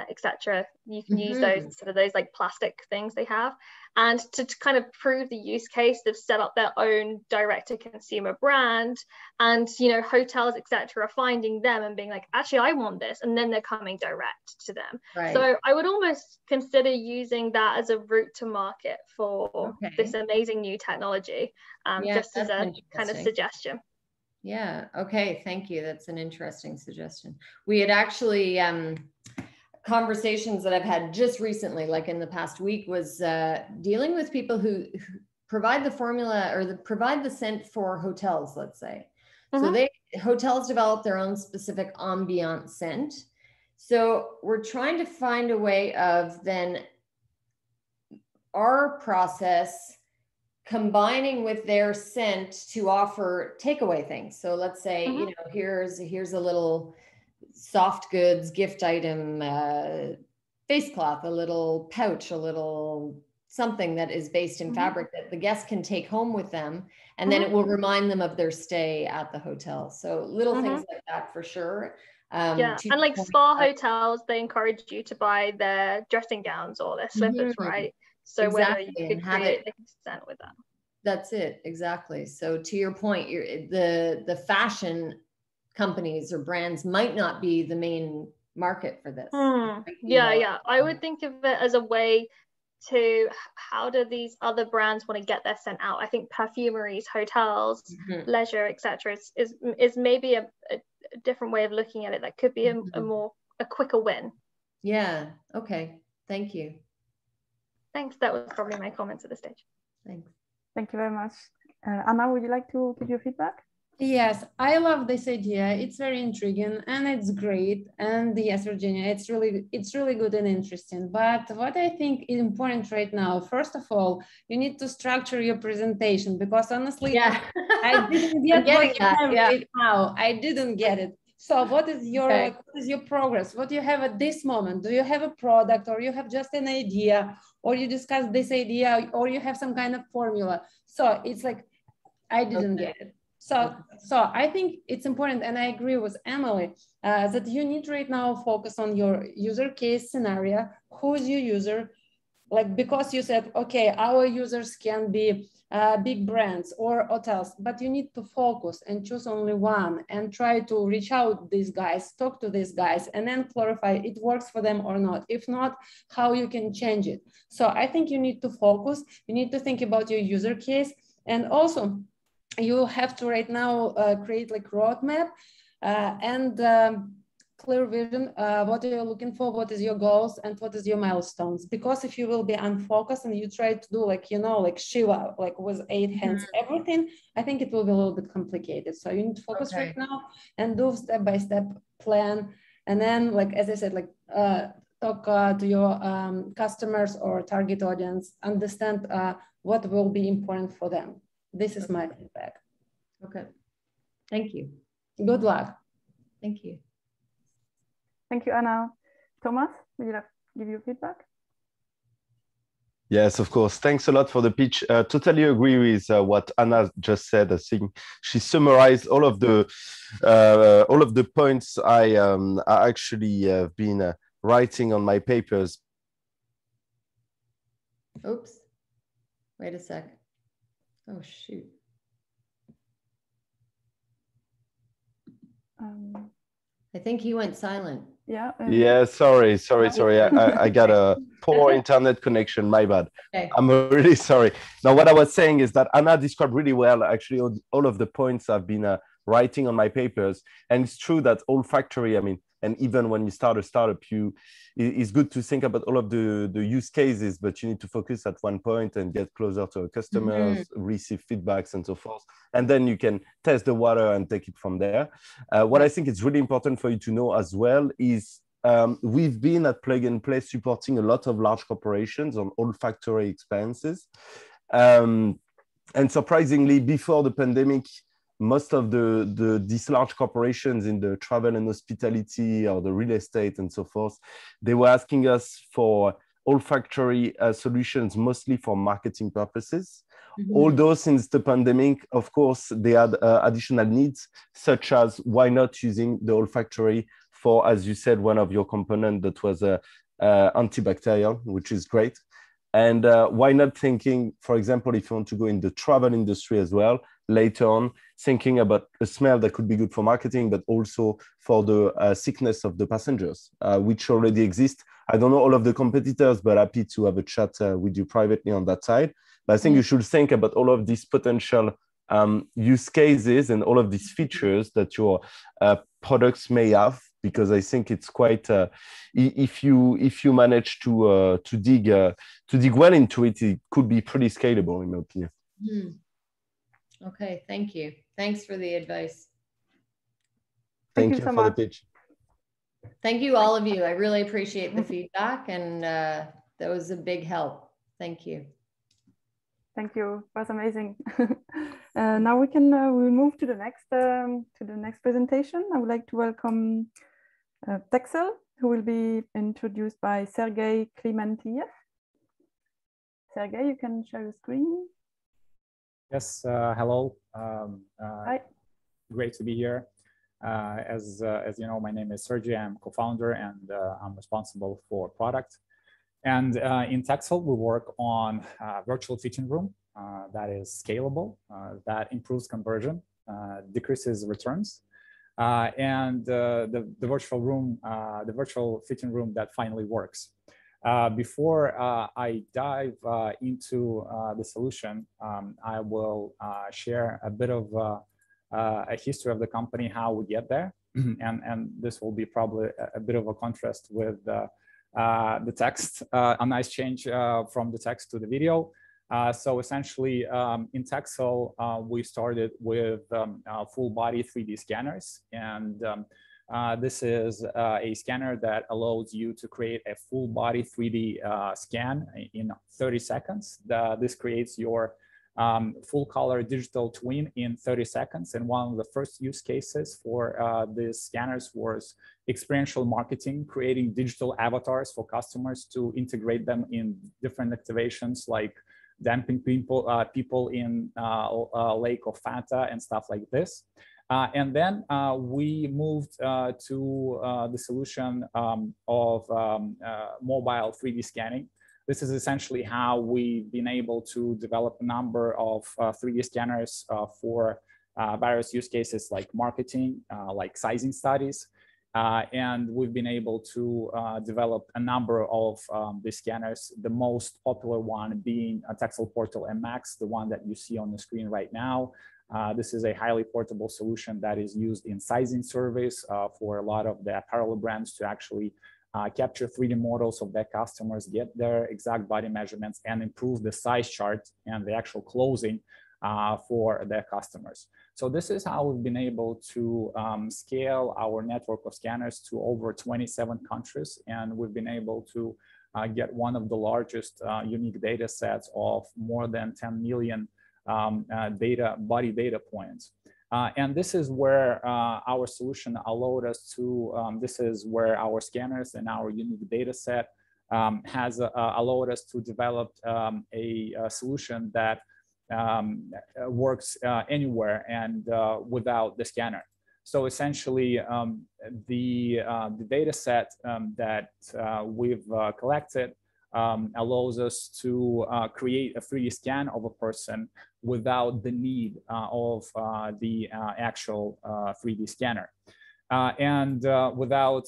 etc., you can use those instead of those like plastic things they have. And to kind of prove the use case, they've set up their own direct-to-consumer brand, and you know, hotels etc. are finding them and being like, actually I want this, and then they're coming direct to them. So I would almost consider using that as a route to market for this amazing new technology, just as a kind of suggestion. Yeah, okay, thank you. That's an interesting suggestion. We had actually conversations that I've had just recently, like in the past week, was dealing with people who provide the formula or provide the scent for hotels, let's say. So hotels develop their own specific ambient scent. So we're trying to find a way of then our process combining with their scent to offer takeaway things. So let's say, you know, here's a little soft goods gift item, face cloth, a little pouch, a little something that is based in fabric that the guests can take home with them, and then it will remind them of their stay at the hotel. So little things like that for sure. And like spa hotels, they encourage you to buy their dressing gowns or their slippers, right? So whether you could create a consent with that. That's it, exactly. So to your point, the fashion companies or brands might not be the main market for this. I would think of it as a way to, how do these other brands want to get their scent out? I think perfumeries, hotels, leisure, etc. is maybe a different way of looking at it that could be a quicker win. Yeah, okay, thank you. Thanks, that was probably my comments at this stage. Thanks. Thank you very much. Anna, would you like to give your feedback? Yes, I love this idea. It's very intriguing and it's great. And yes, Virginia, it's really good and interesting. But what I think is important right now, first of all, you need to structure your presentation, because honestly, I didn't get what you have right now. I didn't get it. So what is your progress? What do you have at this moment? Do you have a product, or you have just an idea, or you discuss this idea, or you have some kind of formula? So it's like, I didn't get it. So I think it's important, and I agree with Emily, that you need right now focus on your user case scenario. Who's your user? Like, because you said, okay, our users can be big brands or hotels, but you need to focus and choose only one and try to reach out to these guys, talk to these guys, and then clarify it works for them or not. If not, how you can change it. So I think you need to focus. You need to think about your user case, and also you have to right now create like roadmap and clear vision, what are you looking for, what is your goals, and what is your milestones. Because if you will be unfocused and you try to do like, you know, like Shiva, like with 8 hands, everything, I think it will be a little bit complicated. So you need to focus right now and do step-by-step plan. And then, like, as I said, like talk to your customers or target audience, understand what will be important for them. This is my feedback. Okay. Thank you. Good luck. Thank you. Thank you, Anna. Thomas, would you like to give your feedback? Yes, of course. Thanks a lot for the pitch. Totally agree with what Anna just said. I think she summarized all of the points I actually have been writing on my papers. Oops. Wait a sec. Oh, shoot. I think he went silent. Yeah. Yeah, sorry. I got a poor internet connection, my bad. Okay. I'm really sorry. Now, what I was saying is that Anna described really well, actually, all of the points I've been writing on my papers. And it's true that olfactory, I mean, And even when you start a startup, it's good to think about all of the use cases, but you need to focus at one point and get closer to our customers, receive feedbacks and so forth. And then you can test the water and take it from there. What I think is really important for you to know as well is we've been at Plug and Play supporting a lot of large corporations on olfactory experiences. And surprisingly, before the pandemic, most of these large corporations in the travel and hospitality or the real estate and so forth, they were asking us for olfactory solutions, mostly for marketing purposes. Although since the pandemic, of course, they had additional needs, such as why not using the olfactory for, as you said, one of your components that was antibacterial, which is great. And why not thinking, for example, if you want to go in the travel industry as well, later on, thinking about a smell that could be good for marketing, but also for the sickness of the passengers, which already exist. I don't know all of the competitors, but happy to have a chat with you privately on that side. But I think you should think about all of these potential use cases and all of these features that your products may have, because I think it's quite if you manage to dig well into it, it could be pretty scalable in my opinion. Okay, thank you. Thanks for the advice. Thank you so much. The pitch. Thank you, all of you. I really appreciate the feedback, and that was a big help. Thank you. Thank you. It was amazing. Now we can we move to the next presentation. I would like to welcome Texel, who will be introduced by Sergey Klimentyev. Sergey, you can share your screen. Yes. Hello. Hi. Great to be here. As you know, my name is Sergey. I'm co-founder and I'm responsible for product. And in Texel, we work on a virtual fitting room that is scalable, that improves conversion, decreases returns, and the virtual fitting room that finally works. Before I dive into the solution, I will share a bit of a history of the company, how we get there, and this will be probably a bit of a contrast with the text, a nice change from the text to the video. So essentially, in Texel, we started with full body 3D scanners, and this is a scanner that allows you to create a full body 3D scan in 30 seconds. This creates your full color digital twin in 30 seconds. And one of the first use cases for these scanners was experiential marketing, creating digital avatars for customers to integrate them in different activations like damping people in a lake of Fanta and stuff like this. And then we moved to the solution of mobile 3D scanning. This is essentially how we've been able to develop a number of 3D scanners for various use cases like marketing, like sizing studies. And we've been able to develop a number of these scanners, the most popular one being a Texel Portal MX, the one that you see on the screen right now. This is a highly portable solution that is used in sizing surveys for a lot of the apparel brands to actually capture 3D models of their customers, get their exact body measurements, and improve the size chart and the actual closing for their customers. So this is how we've been able to scale our network of scanners to over 27 countries, and we've been able to get one of the largest unique data sets of more than 10 million body data points. And this is where our solution allowed us to, this is where our scanners and our unique data set has allowed us to develop a solution that works anywhere and without the scanner. So essentially, the data set that we've collected allows us to create a 3D scan of a person without the need of the actual 3D scanner. And without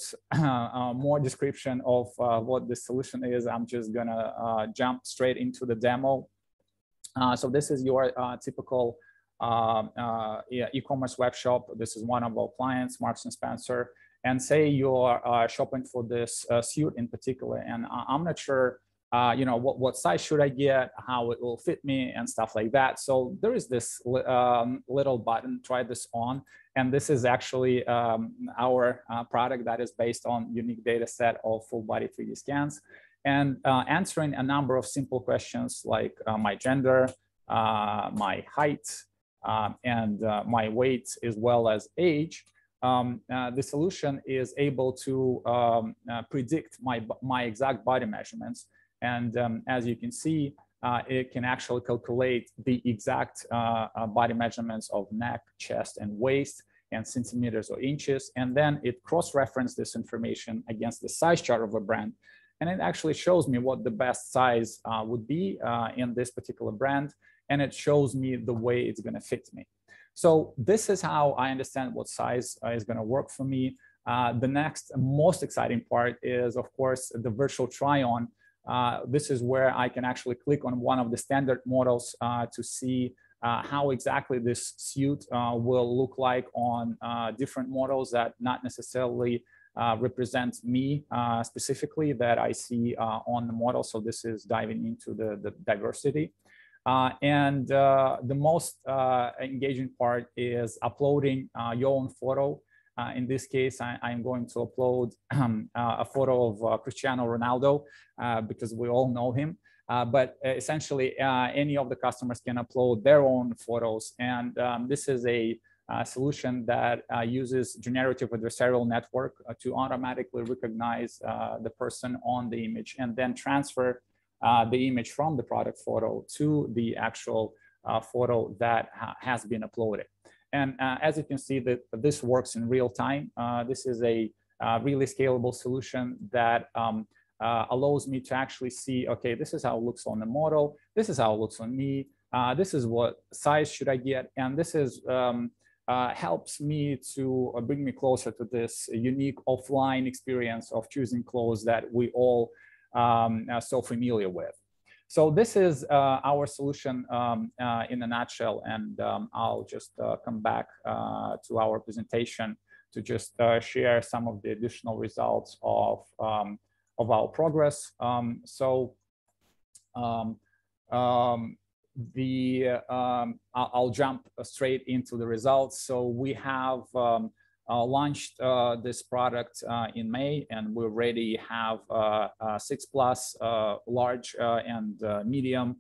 more description of what this solution is, I'm just gonna jump straight into the demo. So this is your typical e-commerce web shop. This is one of our clients, Marks & Spencer. And say you're shopping for this suit in particular, and I'm not sure, what size should I get, how it will fit me, and stuff like that. So there is this little button, try this on, and this is actually our product that is based on unique data set of full body 3D scans, and answering a number of simple questions like my gender, my height, and my weight, as well as age. The solution is able to predict my exact body measurements. And as you can see, it can actually calculate the exact body measurements of neck, chest, and waist, and centimeters or inches. And then it cross-references this information against the size chart of a brand. And it actually shows me what the best size would be in this particular brand. And it shows me the way it's going to fit me. So this is how I understand what size is going to work for me. The next most exciting part is, of course, the virtual try-on. This is where I can actually click on one of the standard models to see how exactly this suit will look like on different models that not necessarily represent me specifically that I see on the model. So this is diving into the diversity. And the most engaging part is uploading your own photo. In this case, I'm going to upload a photo of Cristiano Ronaldo because we all know him. But essentially, any of the customers can upload their own photos. And this is a solution that uses generative adversarial network to automatically recognize the person on the image and then transfer the image from the product photo to the actual photo that has been uploaded. And as you can see, that this works in real time. This is a really scalable solution that allows me to actually see, okay, this is how it looks on the model. This is how it looks on me. This is what size should I get. And this is helps me to bring me closer to this unique offline experience of choosing clothes that we all are so familiar with. So this is our solution in a nutshell, and I'll just come back to our presentation to just share some of the additional results of our progress. I'll jump straight into the results. So we have launched this product in May, and we already have 6+ large and medium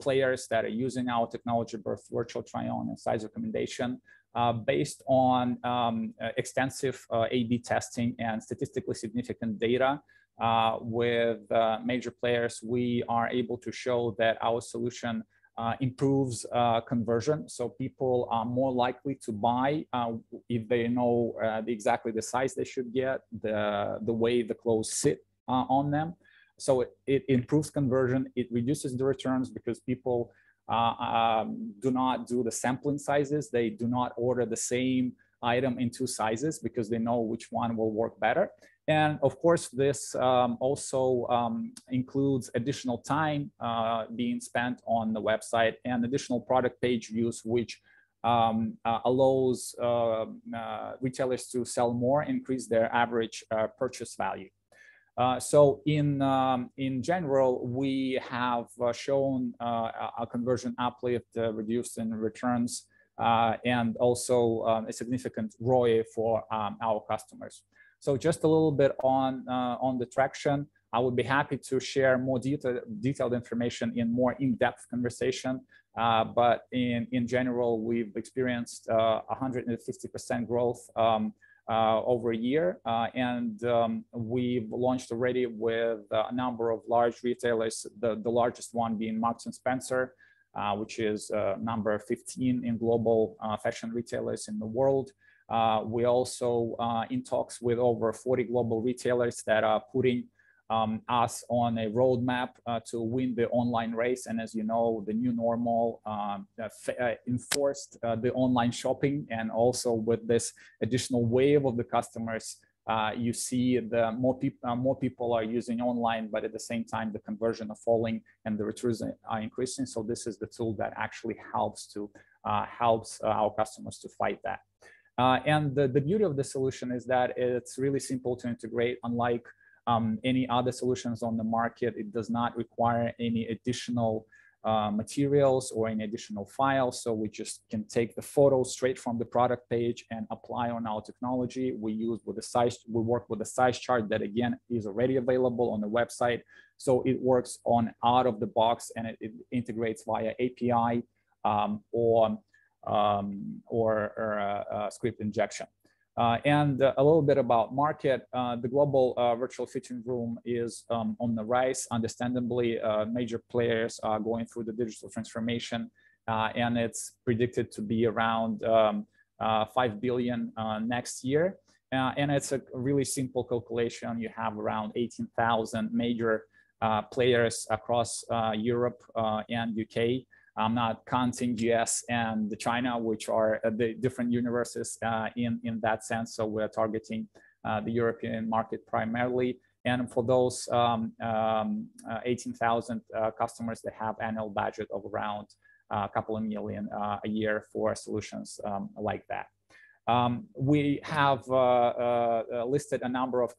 players that are using our technology, both virtual try-on and size recommendation. Based on extensive A/B testing and statistically significant data with major players, we are able to show that our solution improves conversion. So people are more likely to buy if they know exactly the size they should get, the way the clothes sit on them. So it improves conversion. It reduces the returns because people do not do the sampling sizes. They do not order the same item in 2 sizes because they know which one will work better. And of course, this also includes additional time being spent on the website and additional product page views, which allows retailers to sell more, increase their average purchase value. So in general, we have shown a conversion uplift, reduced in returns, and also a significant ROI for our customers. So just a little bit on the traction. I would be happy to share more detailed information in more in-depth conversation. But in general, we've experienced 150% growth over a year. And we've launched already with a number of large retailers, the largest one being Marks & Spencer, which is number 15 in global fashion retailers in the world. We also in talks with over 40 global retailers that are putting us on a roadmap to win the online race. And as you know, the new normal enforced the online shopping, and also with this additional wave of the customers, you see the more people are using online, but at the same time the conversion are falling and the returns are increasing. So this is the tool that actually helps our customers to fight that. And the beauty of the solution is that it's really simple to integrate. Unlike any other solutions on the market, it does not require any additional materials or any additional files. So we just can take the photo straight from the product page and apply on our technology. We work with a size chart that again is already available on the website. So it works on out of the box, and it integrates via API or script injection. And a little bit about market. The global virtual fitting room is on the rise. Understandably, major players are going through the digital transformation, and it's predicted to be around 5 billion next year. And it's a really simple calculation. You have around 18,000 major players across Europe and UK. I'm not counting US and China, which are the different universes in that sense. So we're targeting the European market primarily. And for those 18,000 customers that have annual budget of around a couple of million a year for solutions like that. We have listed a number of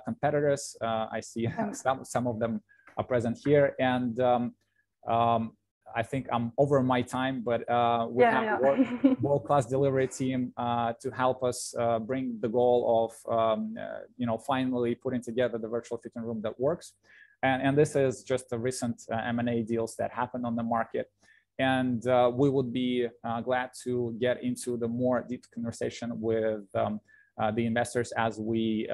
competitors. I see some of them are present here. And I think I'm over my time, but we have a world-class delivery team to help us bring the goal of, finally putting together the virtual fitting room that works. And this is just the recent M&A deals that happened on the market. And we would be glad to get into the more deep conversation with the investors as we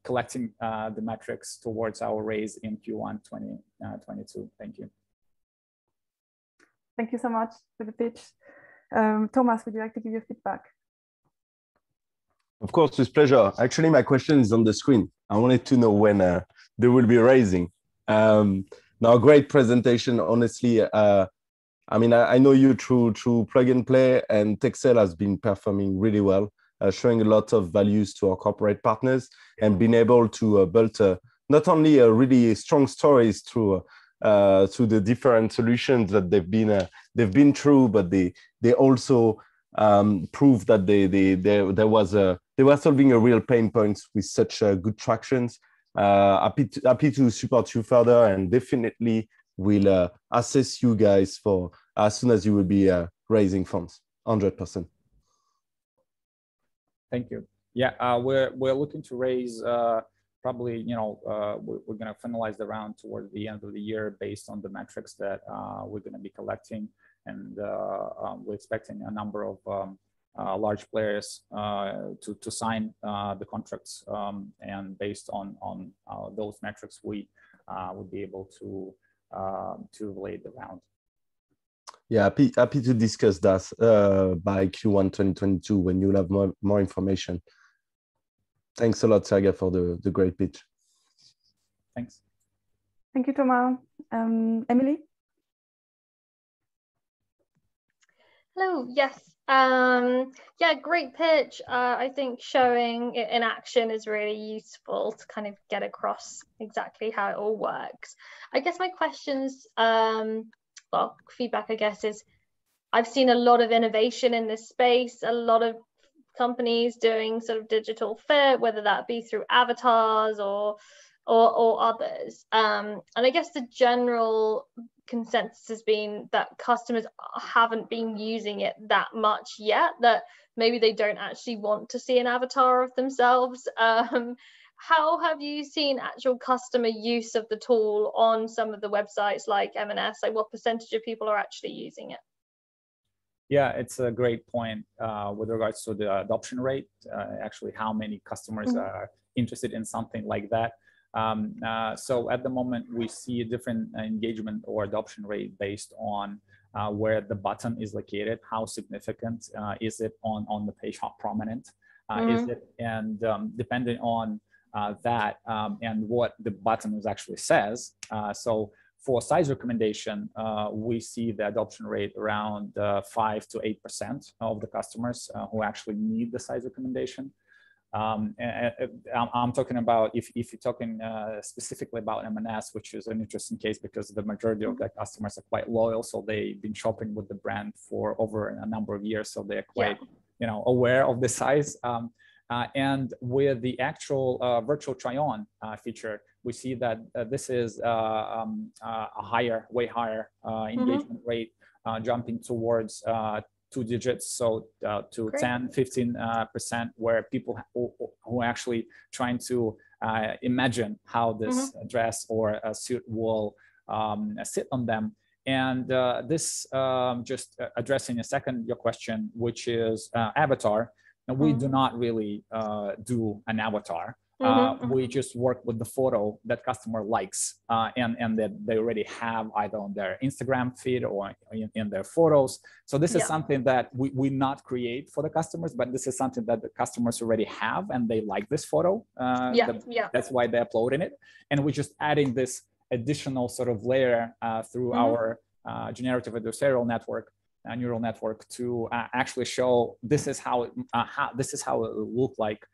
collecting the metrics towards our raise in Q1 2022. Thank you. Thank you so much for the pitch. Thomas, would you like to give your feedback? Of course, with pleasure. Actually, my question is on the screen. I wanted to know when they will be raising. Now, great presentation, honestly. I mean, I know you through Plug and Play, and Texel has been performing really well, showing a lot of values to our corporate partners and being able to build not only a really strong stories through the different solutions that they've been through, but they also proved that they were solving a real pain points with such good tractions. Happy to support you further, and definitely will assess you guys for as soon as you will be raising funds, 100%. Thank you. Yeah, we're looking to raise. Probably, we're going to finalize the round towards the end of the year based on the metrics that we're going to be collecting, and we're expecting a number of large players to sign the contracts, and based on those metrics, we would be able to lay the round. Yeah, happy to discuss that by Q1 2022 when you'll have more information. Thanks a lot, Sergey, for the great pitch. Thanks. Thank you, Thomas. Emily? Hello, yes. Yeah, great pitch. I think showing it in action is really useful to kind of get across exactly how it all works. I guess my questions, well, feedback, I guess, is I've seen a lot of innovation in this space, a lot of companies doing sort of digital fit, whether that be through avatars or others. And I guess the general consensus has been that customers haven't been using it that much yet, that maybe they don't actually want to see an avatar of themselves. How have you seen actual customer use of the tool on some of the websites like M&S? Like, what percentage of people are actually using it? Yeah, it's a great point with regards to the adoption rate, actually how many customers are interested in something like that. So at the moment, we see a different engagement or adoption rate based on where the button is located, how significant is it on the page, how prominent is it, and depending on that and what the button actually says. So for size recommendation, we see the adoption rate around 5 to 8% of the customers who actually need the size recommendation. And I'm talking about, if you're talking specifically about M&S, which is an interesting case because the majority of their customers are quite loyal, so they've been shopping with the brand for over a number of years, so they're quite aware of the size. And with the actual virtual try-on feature, we see that this is a way higher engagement rate, jumping towards 2 digits, so to Great. 10-15%, where people who are actually trying to imagine how this dress or a suit will sit on them. And this just addressing a second your question, which is avatar. And we do not really do an avatar. We just work with the photo that customer likes and that they already have either on their Instagram feed or in their photos. So this is something that we not create for the customers, but this is something that the customers already have and they like this photo. That's why they're uploading it. And we're just adding this additional sort of layer through our generative adversarial network, neural network, to actually show this is how it will look like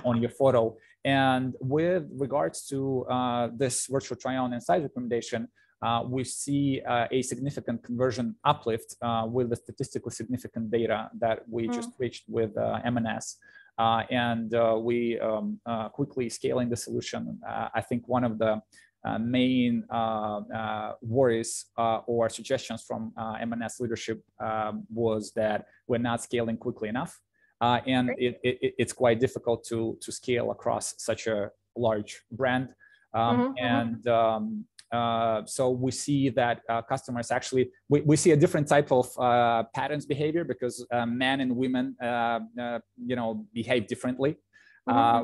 on your photo. And with regards to this virtual try-on and size recommendation, we see a significant conversion uplift with the statistically significant data that we just reached with M&S. And we quickly scaling the solution. I think one of the main worries or suggestions from M&S leadership was that we're not scaling quickly enough. And it's quite difficult to scale across such a large brand. So we see that customers actually, we see a different type of patterns behavior, because men and women, behave differently.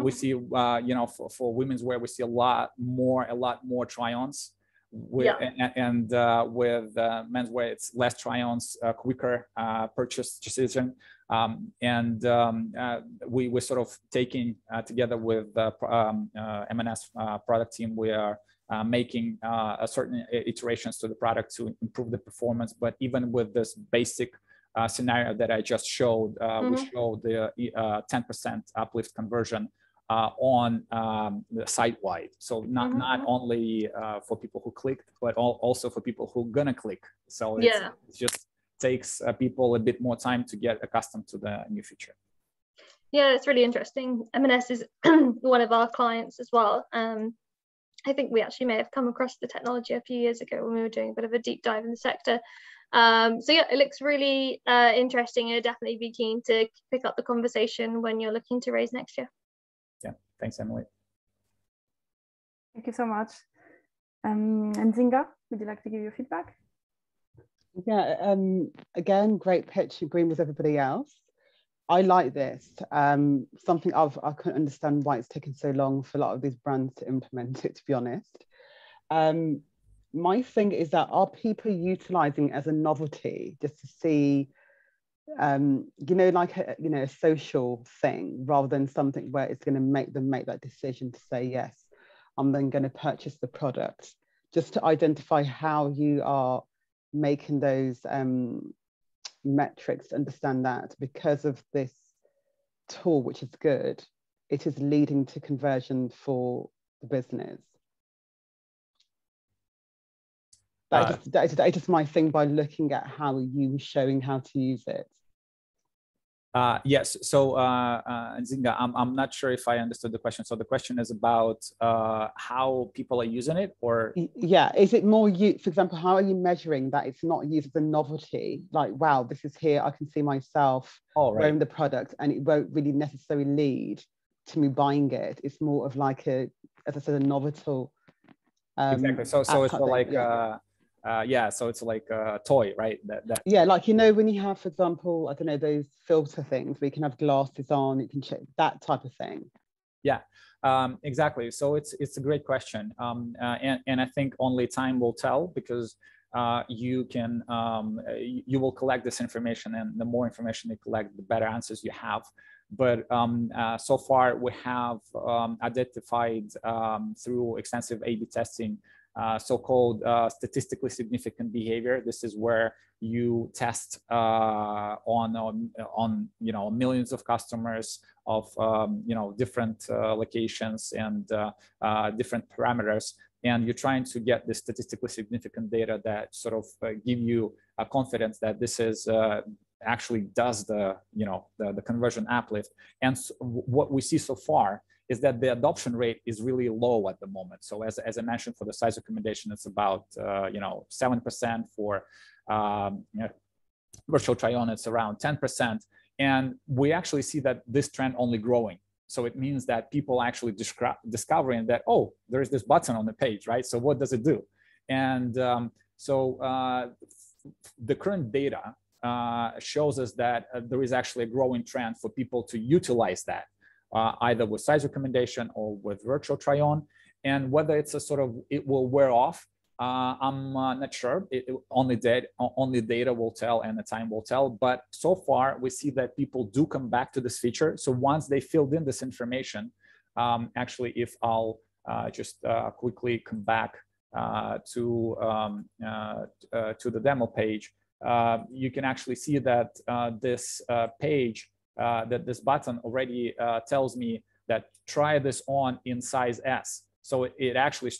We see, for women's wear, we see a lot more try-ons. And with men's wear, it's less try-ons, quicker purchase decision. We're sort of taking together with the M&S product team, we are making certain iterations to the product to improve the performance. But even with this basic scenario that I just showed, we showed the 10% uplift conversion on the site-wide. So not only for people who clicked, but also for people who gonna click. So it just takes people a bit more time to get accustomed to the new feature. Yeah, it's really interesting. M&S is one of our clients as well. I think we actually may have come across the technology a few years ago when we were doing a bit of a deep dive in the sector. So yeah, it looks really interesting. I'd definitely be keen to pick up the conversation when you're looking to raise next year. Yeah, thanks, Emily. Thank you so much. And Zinga, would you like to give your feedback? Yeah, again, great pitch, agreeing with everybody else. I like this. Something I couldn't understand why it's taken so long for a lot of these brands to implement it, to be honest. My thing is that, are people utilizing it as a novelty just to see, like a social thing, rather than something where it's going to make them make that decision to say, yes, I'm then going to purchase the product, just to identify how you are making those metrics to understand that because of this tool, which is good, it is leading to conversion for the business. That is just my thing by looking at how you showing how to use it. Yes, so Zinga, I'm not sure if I understood the question. So the question is about how people are using it, or? Yeah, is it more you, for example, how are you measuring that it's not used as a novelty? Like, wow, this is here, I can see myself wearing the product, and it won't really necessarily lead to me buying it. It's more of like as I said, a novelty. Exactly, so it's like, so it's like a toy, right? Yeah, like, when you have, for example, I don't know, those filter things where you can have glasses on, you can check that type of thing. Yeah, exactly. So it's a great question, and I think only time will tell, because you will collect this information, and the more information you collect, the better answers you have. But so far we have identified through extensive A/B testing so-called statistically significant behavior. This is where you test on millions of customers of different locations and different parameters, and you're trying to get this statistically significant data that sort of give you a confidence that this is actually does the conversion uplift. And what we see so far is that the adoption rate is really low at the moment. So as I mentioned, for the size recommendation, it's about 7%. For virtual try-on, it's around 10%. And we actually see that this trend only growing. So it means that people actually discovering that, oh, there is this button on the page, right? So what does it do? And the current data shows us that there is actually a growing trend for people to utilize that, either with size recommendation or with virtual try-on. And whether it's a sort of, it will wear off, I'm not sure. Only data will tell and the time will tell. But so far, we see that people do come back to this feature. So once they filled in this information, actually, if I'll just quickly come back to the demo page, you can actually see that this page, that this button already tells me that try this on in size S. So it actually,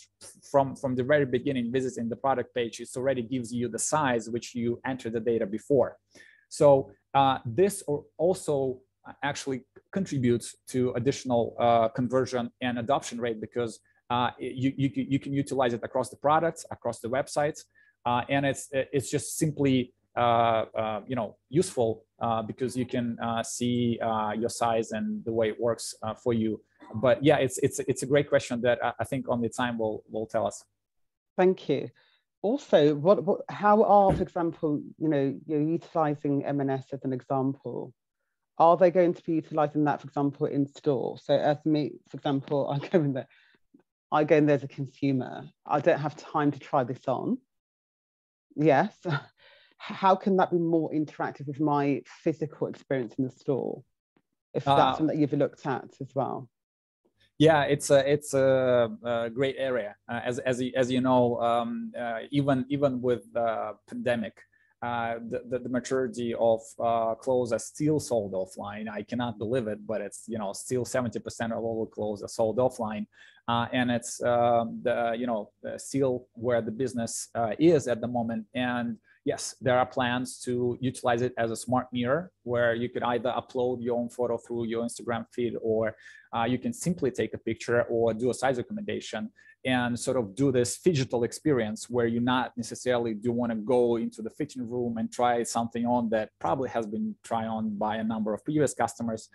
from the very beginning, visiting the product page, it already gives you the size which you entered the data before. So this also actually contributes to additional conversion and adoption rate, because you can utilize it across the products, across the websites, and it's just simply useful because you can see your size and the way it works for you. But yeah, it's a great question that I think only time will tell us. Thank you. Also, how are, for example, you're utilizing M&S as an example. Are they going to be utilizing that, for example, in store? So as me, for example, I go in there as a consumer. I don't have time to try this on. Yes. How can that be more interactive with my physical experience in the store? If that's something that you've looked at as well. Yeah, it's a great area. As you know, even with the pandemic, the majority of clothes are still sold offline. I cannot believe it, but it's still 70% of all the clothes are sold offline, and it's still where the business is at the moment. And yes, there are plans to utilize it as a smart mirror, where you could either upload your own photo through your Instagram feed, or you can simply take a picture or do a size recommendation and sort of do this phygital experience where you not necessarily do want to go into the fitting room and try something on that probably has been tried on by a number of previous customers.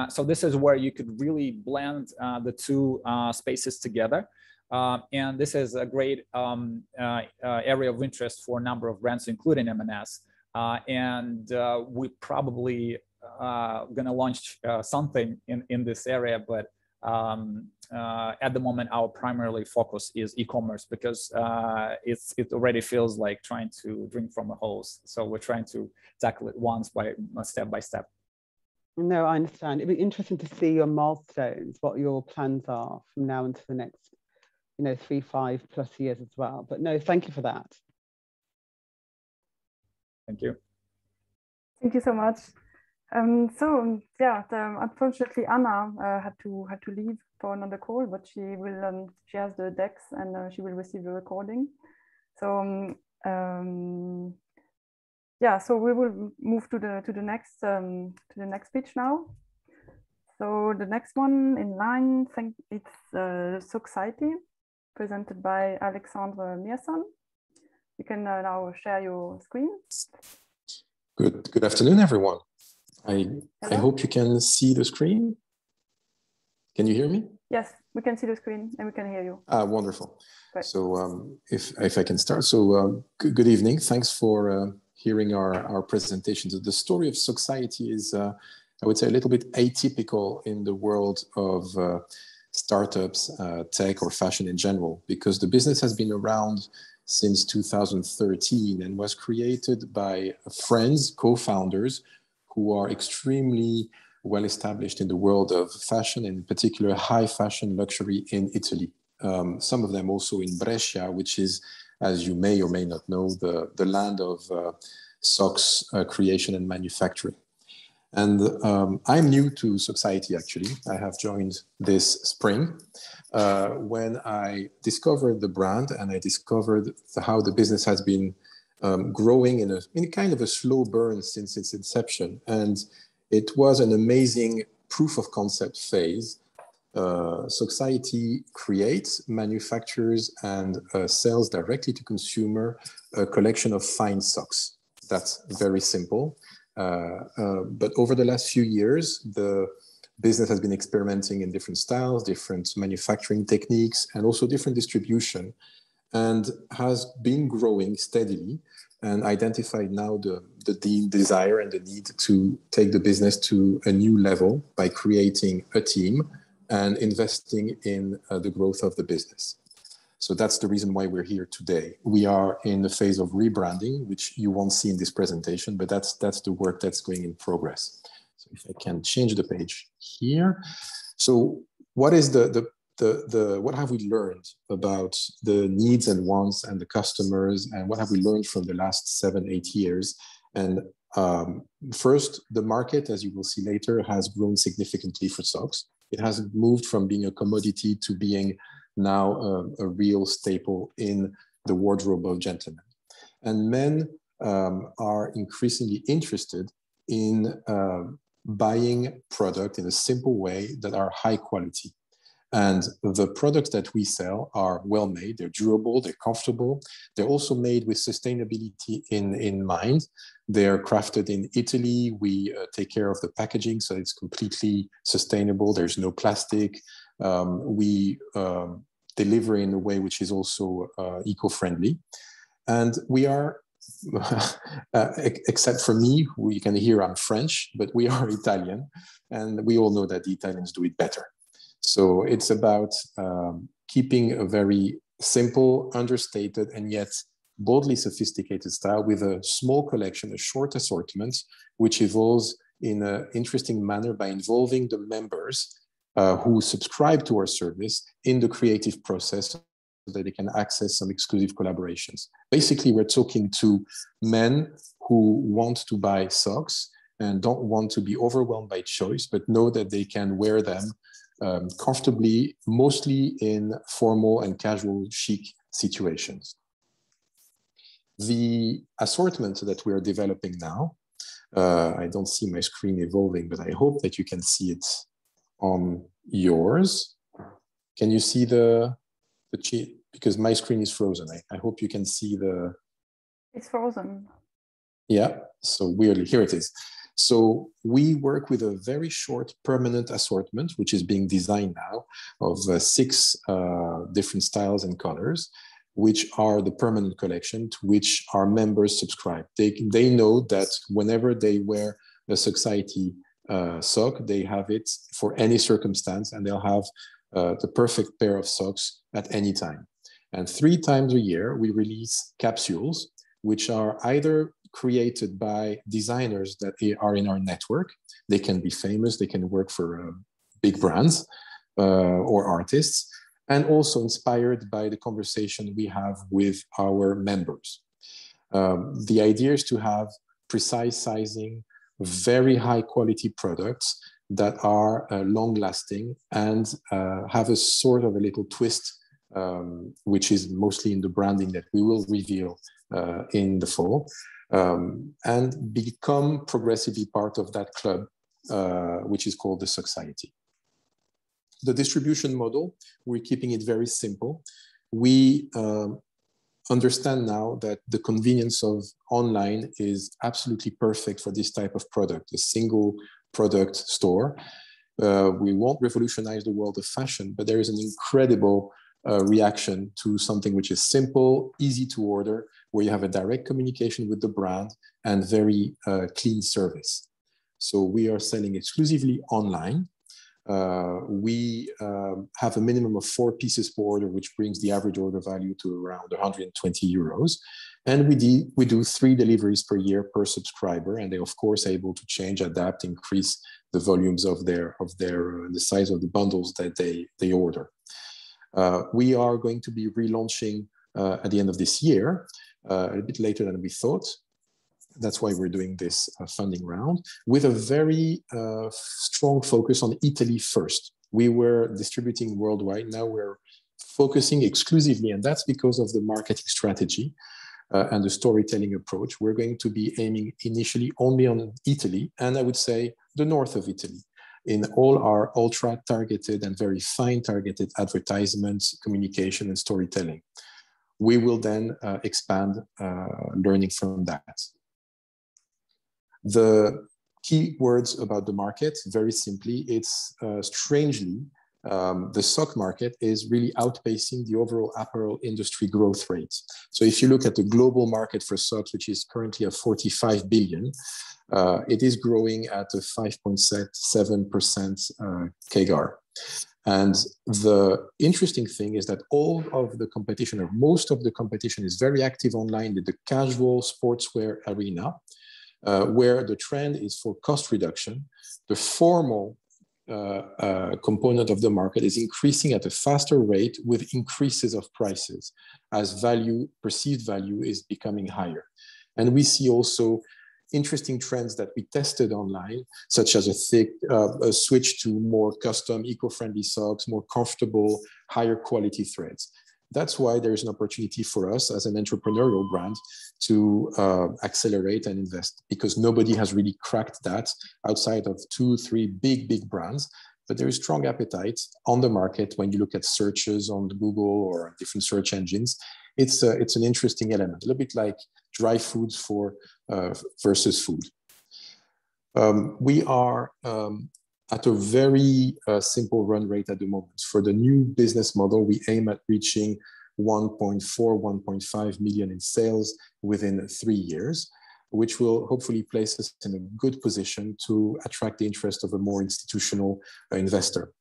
So this is where you could really blend the two spaces together. And this is a great area of interest for a number of brands, including M&S. And we probably going to launch something in this area, but at the moment, our primarily focus is e-commerce, because it already feels like trying to drink from a hose. So we're trying to tackle it step by step. No, I understand. It'd be interesting to see your milestones, what your plans are from now into the next 3-5+ years as well. But no, thank you for that. Thank you. Thank you so much. So yeah, unfortunately Anna had to leave for another call, but she will she has the decks and she will receive the recording. So yeah, so we will move to the next speech now. So the next one in line, I think it's Soxiety, presented by Alexandre Meerson. You can now share your screen. Good afternoon, everyone. I hope you can see the screen. Can you hear me? Yes, we can see the screen and we can hear you. Wonderful. Great. So if I can start. So good evening. Thanks for hearing our presentation. The story of Soxiety is, I would say, a little bit atypical in the world of startups, tech, or fashion in general, because the business has been around since 2013 and was created by friends, co-founders, who are extremely well established in the world of fashion, and in particular high fashion luxury in Italy. Some of them also in Brescia, which is, as you may or may not know, the land of socks creation and manufacturing. And I'm new to Soxiety, actually. I have joined this spring when I discovered the brand and I discovered how the business has been growing in a kind of a slow burn since its inception. And it was an amazing proof of concept phase. Soxiety creates, manufactures, and sells directly to consumer a collection of fine socks. That's very simple. But over the last few years, the business has been experimenting in different styles, different manufacturing techniques, and also different distribution, and has been growing steadily and identified now the desire and the need to take the business to a new level by creating a team and investing in the growth of the business. So that's the reason why we're here today. We are in the phase of rebranding, which you won't see in this presentation, but that's the work that's going in progress. So if I can change the page here. So what is what have we learned about the needs and wants and the customers, and what have we learned from the last 7-8 years? And first, the market, as you will see later, has grown significantly for socks. It has moved from being a commodity to being now a real staple in the wardrobe of gentlemen. And men are increasingly interested in buying product in a simple way that are high quality. And the products that we sell are well made, they're durable, they're comfortable. They're also made with sustainability in mind. They're crafted in Italy. We take care of the packaging, so it's completely sustainable. There's no plastic. We deliver in a way which is also eco-friendly. And we are, except for me, you can hear I'm French, but we are Italian. And we all know that the Italians do it better. So it's about keeping a very simple, understated, and yet boldly sophisticated style with a small collection, a short assortment, which evolves in an interesting manner by involving the members who subscribe to our service in the creative process so that they can access some exclusive collaborations. Basically, we're talking to men who want to buy socks and don't want to be overwhelmed by choice, but know that they can wear them comfortably, mostly in formal and casual chic situations. The assortment that we are developing now, I don't see my screen evolving, but I hope that you can see it on yours. Can you see the cheat? Because my screen is frozen. I hope you can see the... It's frozen. Yeah, so weirdly, here it is. So we work with a very short permanent assortment, which is being designed now of 6 different styles and colors, which are the permanent collection to which our members subscribe. They know that whenever they wear a Soxiety sock, they have it for any circumstance, and they'll have the perfect pair of socks at any time. And 3 times a year, we release capsules, which are either created by designers that are in our network. They can be famous, they can work for big brands or artists, and also inspired by the conversation we have with our members. The idea is to have precise sizing, very high quality products that are long lasting and have a sort of a little twist, which is mostly in the branding that we will reveal in the fall. And become progressively part of that club, which is called the Soxiety. The distribution model, we're keeping it very simple. We understand now that the convenience of online is absolutely perfect for this type of product, a single product store. We won't revolutionize the world of fashion, but there is an incredible reaction to something which is simple, easy to order, where you have a direct communication with the brand and very clean service. So we are selling exclusively online. We have a minimum of 4 pieces per order, which brings the average order value to around 120 euros. And we do 3 deliveries per year per subscriber, and they're of course able to change, adapt, increase the volumes of the size of the bundles that they order. We are going to be relaunching at the end of this year, a bit later than we thought. That's why we're doing this funding round with a very strong focus on Italy first. We were distributing worldwide. Now we're focusing exclusively, and that's because of the marketing strategy, and the storytelling approach, we're going to be aiming initially only on Italy, and I would say the north of Italy, in all our ultra targeted and very fine targeted advertisements, communication, and storytelling. We will then expand learning from that. The key words about the market, very simply, it's strangely, the sock market is really outpacing the overall apparel industry growth rate. So if you look at the global market for socks, which is currently at 45 billion, it is growing at a 5.7% CAGR. And the interesting thing is that all of the competition, or most of the competition, is very active online in the casual sportswear arena, where the trend is for cost reduction. The formal component of the market is increasing at a faster rate with increases of prices as value, perceived value, is becoming higher. And we see also interesting trends that we tested online, such as a switch to more custom, eco-friendly socks, more comfortable, higher quality threads. That's why there's an opportunity for us as an entrepreneurial brand to accelerate and invest, because nobody has really cracked that outside of 2-3 big brands. But there is strong appetite on the market when you look at searches on Google or different search engines. It's an interesting element, a little bit like dry foods for versus food. We are at a very simple run rate at the moment. For the new business model, we aim at reaching 1.5 million in sales within 3 years, which will hopefully place us in a good position to attract the interest of a more institutional investor.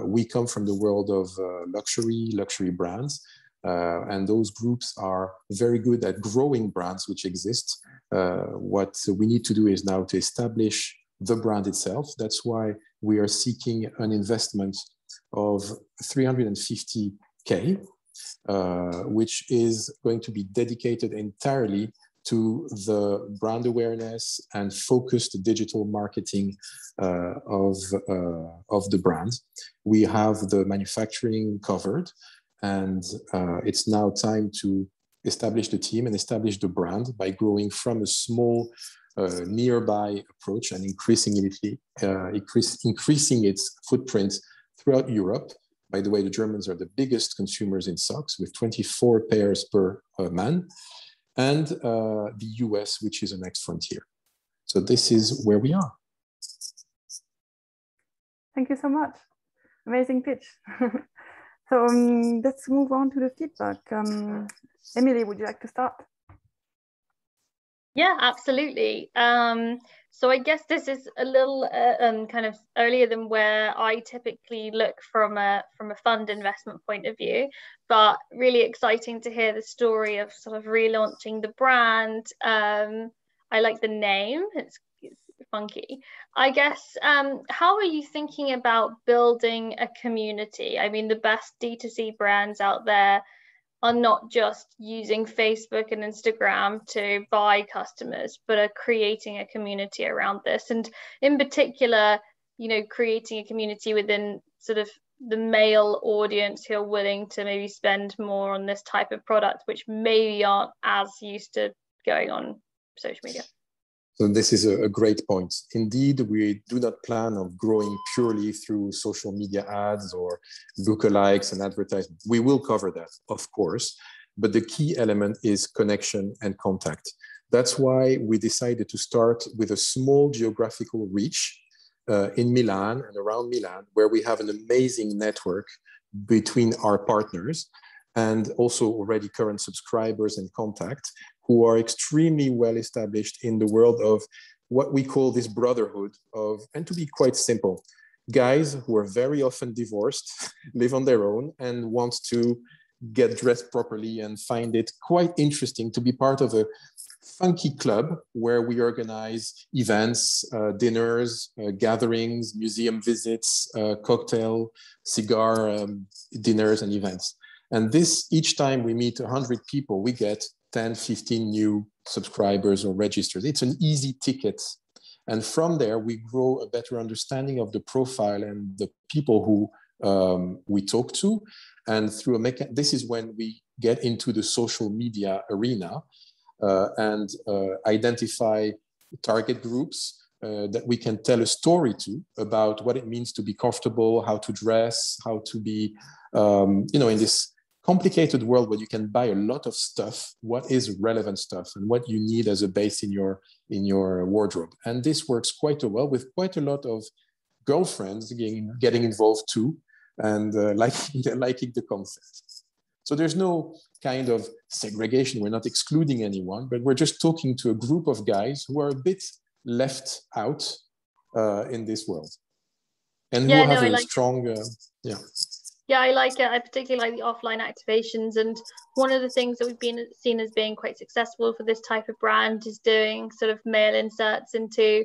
We come from the world of luxury brands, and those groups are very good at growing brands which exist. What we need to do is now to establish the brand itself. That's why we are seeking an investment of 350K, which is going to be dedicated entirely to the brand awareness and focused digital marketing of the brand. We have the manufacturing covered, and it's now time to establish the team and establish the brand by growing from a small nearby approach and increasing its footprint throughout Europe. By the way, the Germans are the biggest consumers in socks, with 24 pairs per man, and the US, which is the next frontier. So this is where we are. Thank you so much. Amazing pitch. So let's move on to the feedback. Emily, would you like to start? Yeah, absolutely. So I guess this is a little kind of earlier than where I typically look from a fund investment point of view, but really exciting to hear the story of sort of relaunching the brand. I like the name, it's funky. I guess, how are you thinking about building a community? I mean, the best D2C brands out there are not just using Facebook and Instagram to buy customers, but are creating a community around this. And in particular, you know, creating a community within sort of the male audience who are willing to maybe spend more on this type of product, which maybe aren't as used to going on social media. So this is a great point. Indeed, we do not plan on growing purely through social media ads or lookalikes and advertising. We will cover that, of course, but the key element is connection and contact. That's why we decided to start with a small geographical reach in Milan and around Milan, where we have an amazing network between our partners and also already current subscribers and contact, who are extremely well established in the world of what we call this brotherhood of, and to be quite simple, guys who are very often divorced, live on their own, and want to get dressed properly and find it quite interesting to be part of a funky club where we organize events, dinners, gatherings, museum visits, cocktail, cigar dinners and events. And this, each time we meet 100 people, we get 10, 15 new subscribers or registers. It's an easy ticket. And from there, we grow a better understanding of the profile and the people who we talk to. And through this is when we get into the social media arena and identify target groups that we can tell a story to about what it means to be comfortable, how to dress, how to be, in this complicated world where you can buy a lot of stuff, what is relevant stuff and what you need as a base in your wardrobe. And this works quite well with quite a lot of girlfriends getting involved too and liking the concept. So there's no kind of segregation. We're not excluding anyone, but we're just talking to a group of guys who are a bit left out in this world and who have a strong, Yeah, I like it. I particularly like the offline activations. And one of the things that we've been seen as being quite successful for this type of brand is doing sort of mail inserts into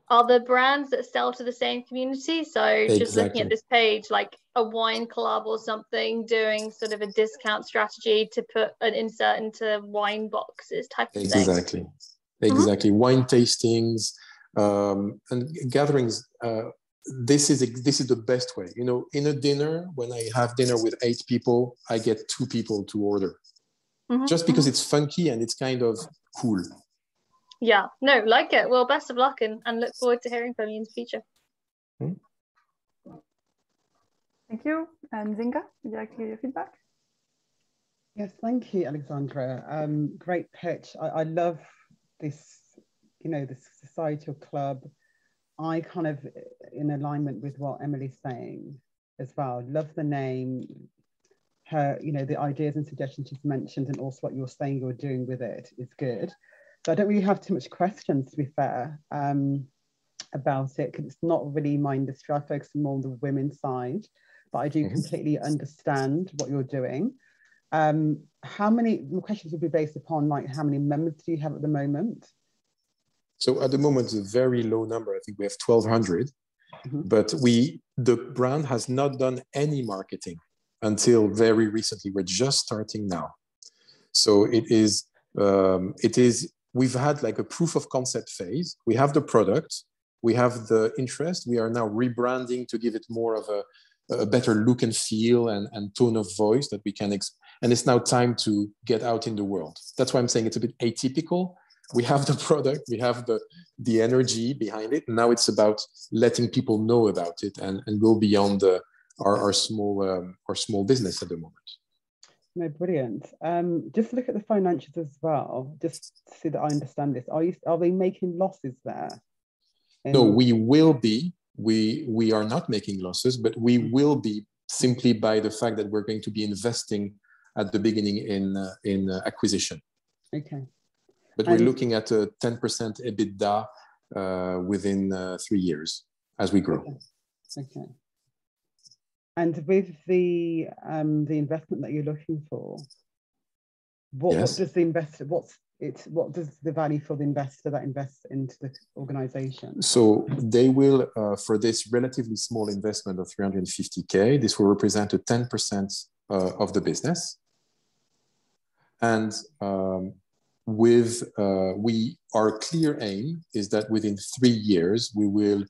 other brands that sell to the same community. So just looking at this page, like a wine club or something doing sort of a discount strategy to put an insert into wine boxes type of thing. Exactly. Wine tastings and gatherings. This is the best way. In a dinner, when I have dinner with 8 people, I get 2 people to order, just because it's funky and it's kind of cool. Yeah, no, like it. Well, best of luck and look forward to hearing from you in the future. Thank you. And Zinga, would you like to give your feedback? Yes, thank you, Alexandra. Great pitch. I love this, this societal club. I kind of, in alignment with what Emily's saying as well, love the name, her, the ideas and suggestions she's mentioned, and also what you're saying you're doing with it is good. So I don't really have too much questions, to be fair, about it, because it's not really my industry. I focus more on the women's side, but I do completely understand what you're doing. How many questions will be based upon, like, how many members do you have at the moment? So at the moment, it's a very low number. I think we have 1,200, but the brand has not done any marketing until very recently. We're just starting now. So we've had like a proof of concept phase. We have the product, we have the interest. We are now rebranding to give it more of a better look and feel and tone of voice that we can, and it's now time to get out in the world. That's why I'm saying it's a bit atypical. We have the product, we have the energy behind it. Now it's about letting people know about it and go beyond our small business at the moment. No, brilliant. Just look at the financials as well, just so that I understand this. Are they making losses there? No, we will be. We are not making losses, but we will be simply by the fact that we're going to be investing at the beginning in acquisition. Okay. But we're looking at a 10% EBITDA within 3 years as we grow. Okay. And with the investment that you're looking for, what does the investor? What does the value for the investor that invests into the organization? So they will, for this relatively small investment of 350K, this will represent a 10% of the business, and our clear aim is that within 3 years, we will,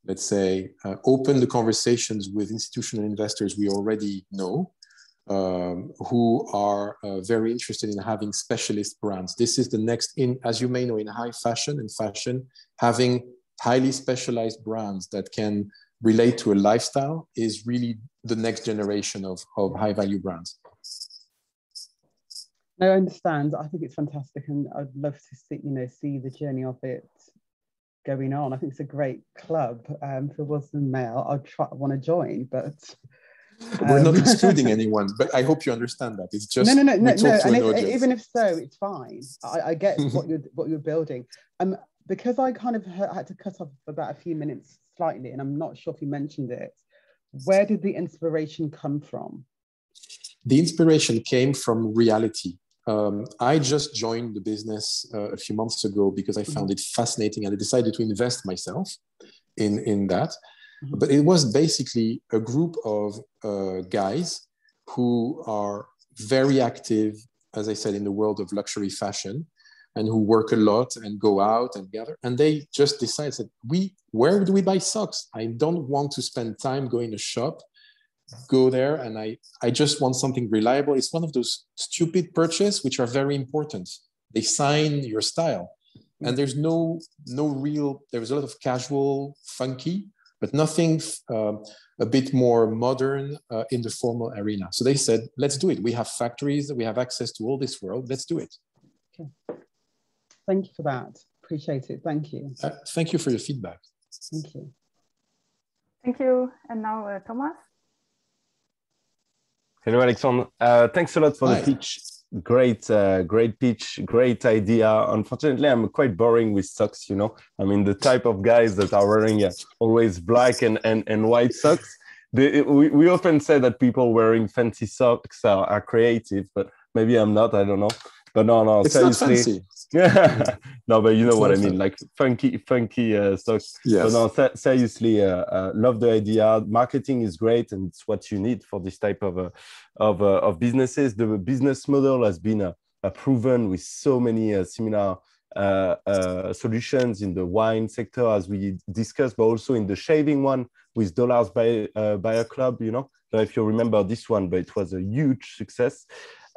let's say, open the conversations with institutional investors we already know, who are very interested in having specialist brands. This is the next, as you may know, in high fashion and fashion, having highly specialized brands that can relate to a lifestyle is really the next generation of high value brands. I understand. I think it's fantastic, and I'd love to see the journey of it going on. I think it's a great club. If it wasn't male, I want to join, but we're not excluding anyone. But I hope you understand that it's just no. And even if so, it's fine. I get what you're building. Because I kind of had to cut off about a few minutes slightly, and I'm not sure if you mentioned it. Where did the inspiration come from? The inspiration came from reality. I just joined the business a few months ago because I found it fascinating, and I decided to invest myself in that. But it was basically a group of guys who are very active, as I said, in the world of luxury fashion, and who work a lot and go out and gather. And they just decided, where do we buy socks? I don't want to spend time going to shop go there and I just want something reliable. It's one of those stupid purchases which are very important. They sign your style. And there's no real, there's a lot of casual, funky, but nothing a bit more modern in the formal arena. So they said, let's do it. We have factories, we have access to all this world, let's do it. Okay. Thank you for that. Appreciate it. Thank you. Thank you for your feedback. Thank you. Thank you. And now Thomas. Hello, Alexandre. Thanks a lot for the pitch. Great pitch, great idea. Unfortunately, I'm quite boring with socks, you know. I mean, the type of guys that are wearing always black and white socks. We often say that people wearing fancy socks are creative, but maybe I'm not, I don't know. But no, it's seriously. Not fancy. Yeah, no, but you know it's what I mean, like funky socks. Yes. But no, seriously, love the idea. Marketing is great, and it's what you need for this type of businesses. The business model has been proven with so many similar solutions in the wine sector, as we discussed, but also in the shaving one with Dollars by a Club. You know, I don't know if you remember this one, but it was a huge success.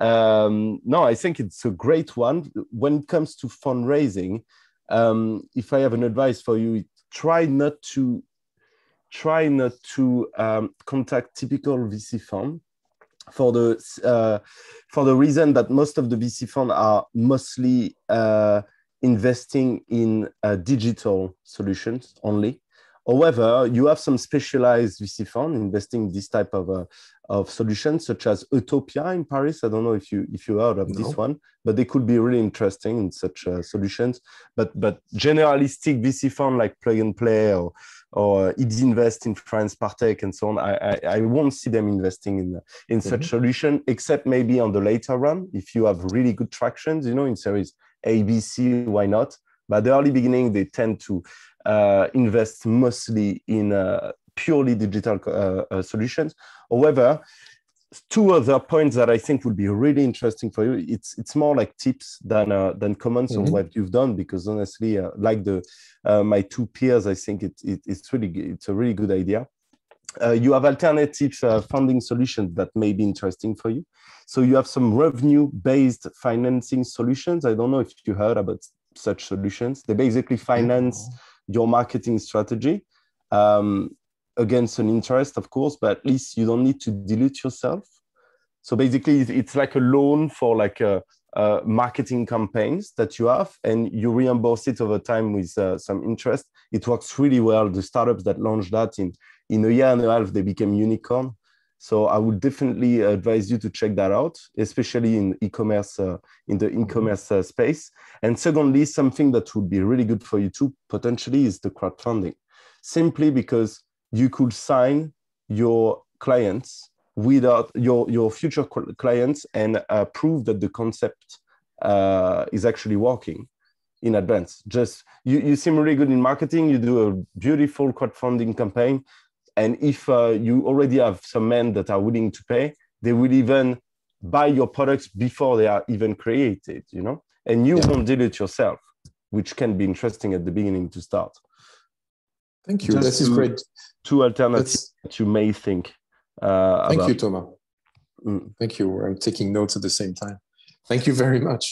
No, I think it's a great one. When it comes to fundraising, if I have an advice for you, try not to contact typical VC fund for the reason that most of the VC fund are mostly investing in digital solutions only. However, you have some specialized VC fund investing in this type of solutions, such as Utopia in Paris. I don't know if you heard of this one, but they could be really interesting in such solutions. But generalistic VC fund like Plug and Play or Idinvest in France, Partech, and so on, I won't see them investing in such solution, except maybe on the later run, if you have really good tractions, you know, in series A, B, C, why not? But the early beginning, they tend to invest mostly in purely digital solutions. However, two other points that I think would be really interesting for you. It's more like tips than comments on what you've done, because honestly, like my two peers, I think it's a really good idea. You have alternative funding solutions that may be interesting for you. So you have some revenue-based financing solutions. I don't know if you heard about such solutions. They basically finance your marketing strategy against an interest, of course, but at least you don't need to dilute yourself. So basically, it's like a loan for like marketing campaigns that you have, and you reimburse it over time with some interest. It works really well. The startups that launched that in a year and a half, they became unicorn. So I would definitely advise you to check that out, especially in e-commerce, in the e-commerce space. And secondly, something that would be really good for you too, potentially, is the crowdfunding. Simply because you could sign your clients without your future clients and prove that the concept is actually working in advance. Just you seem really good in marketing. You do a beautiful crowdfunding campaign. And if you already have some men that are willing to pay, they will even buy your products before they are even created, you know? And you won't dilute yourself, which can be interesting at the beginning to start. Thank you. This is great. Two alternatives that you may think about. Thank you, Thomas. Thank you. I'm taking notes at the same time. Thank you very much.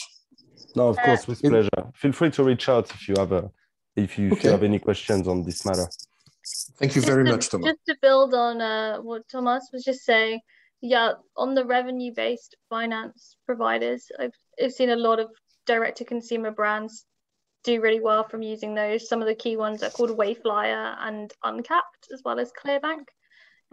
No, of course, with pleasure. Feel free to reach out if you have any questions on this matter. Thank you very much, Thomas. Just to build on what Thomas was just saying, yeah, on the revenue-based finance providers, I've seen a lot of direct-to-consumer brands do really well from using those. Some of the key ones are called Wayflyer and Uncapped, as well as Clearbank.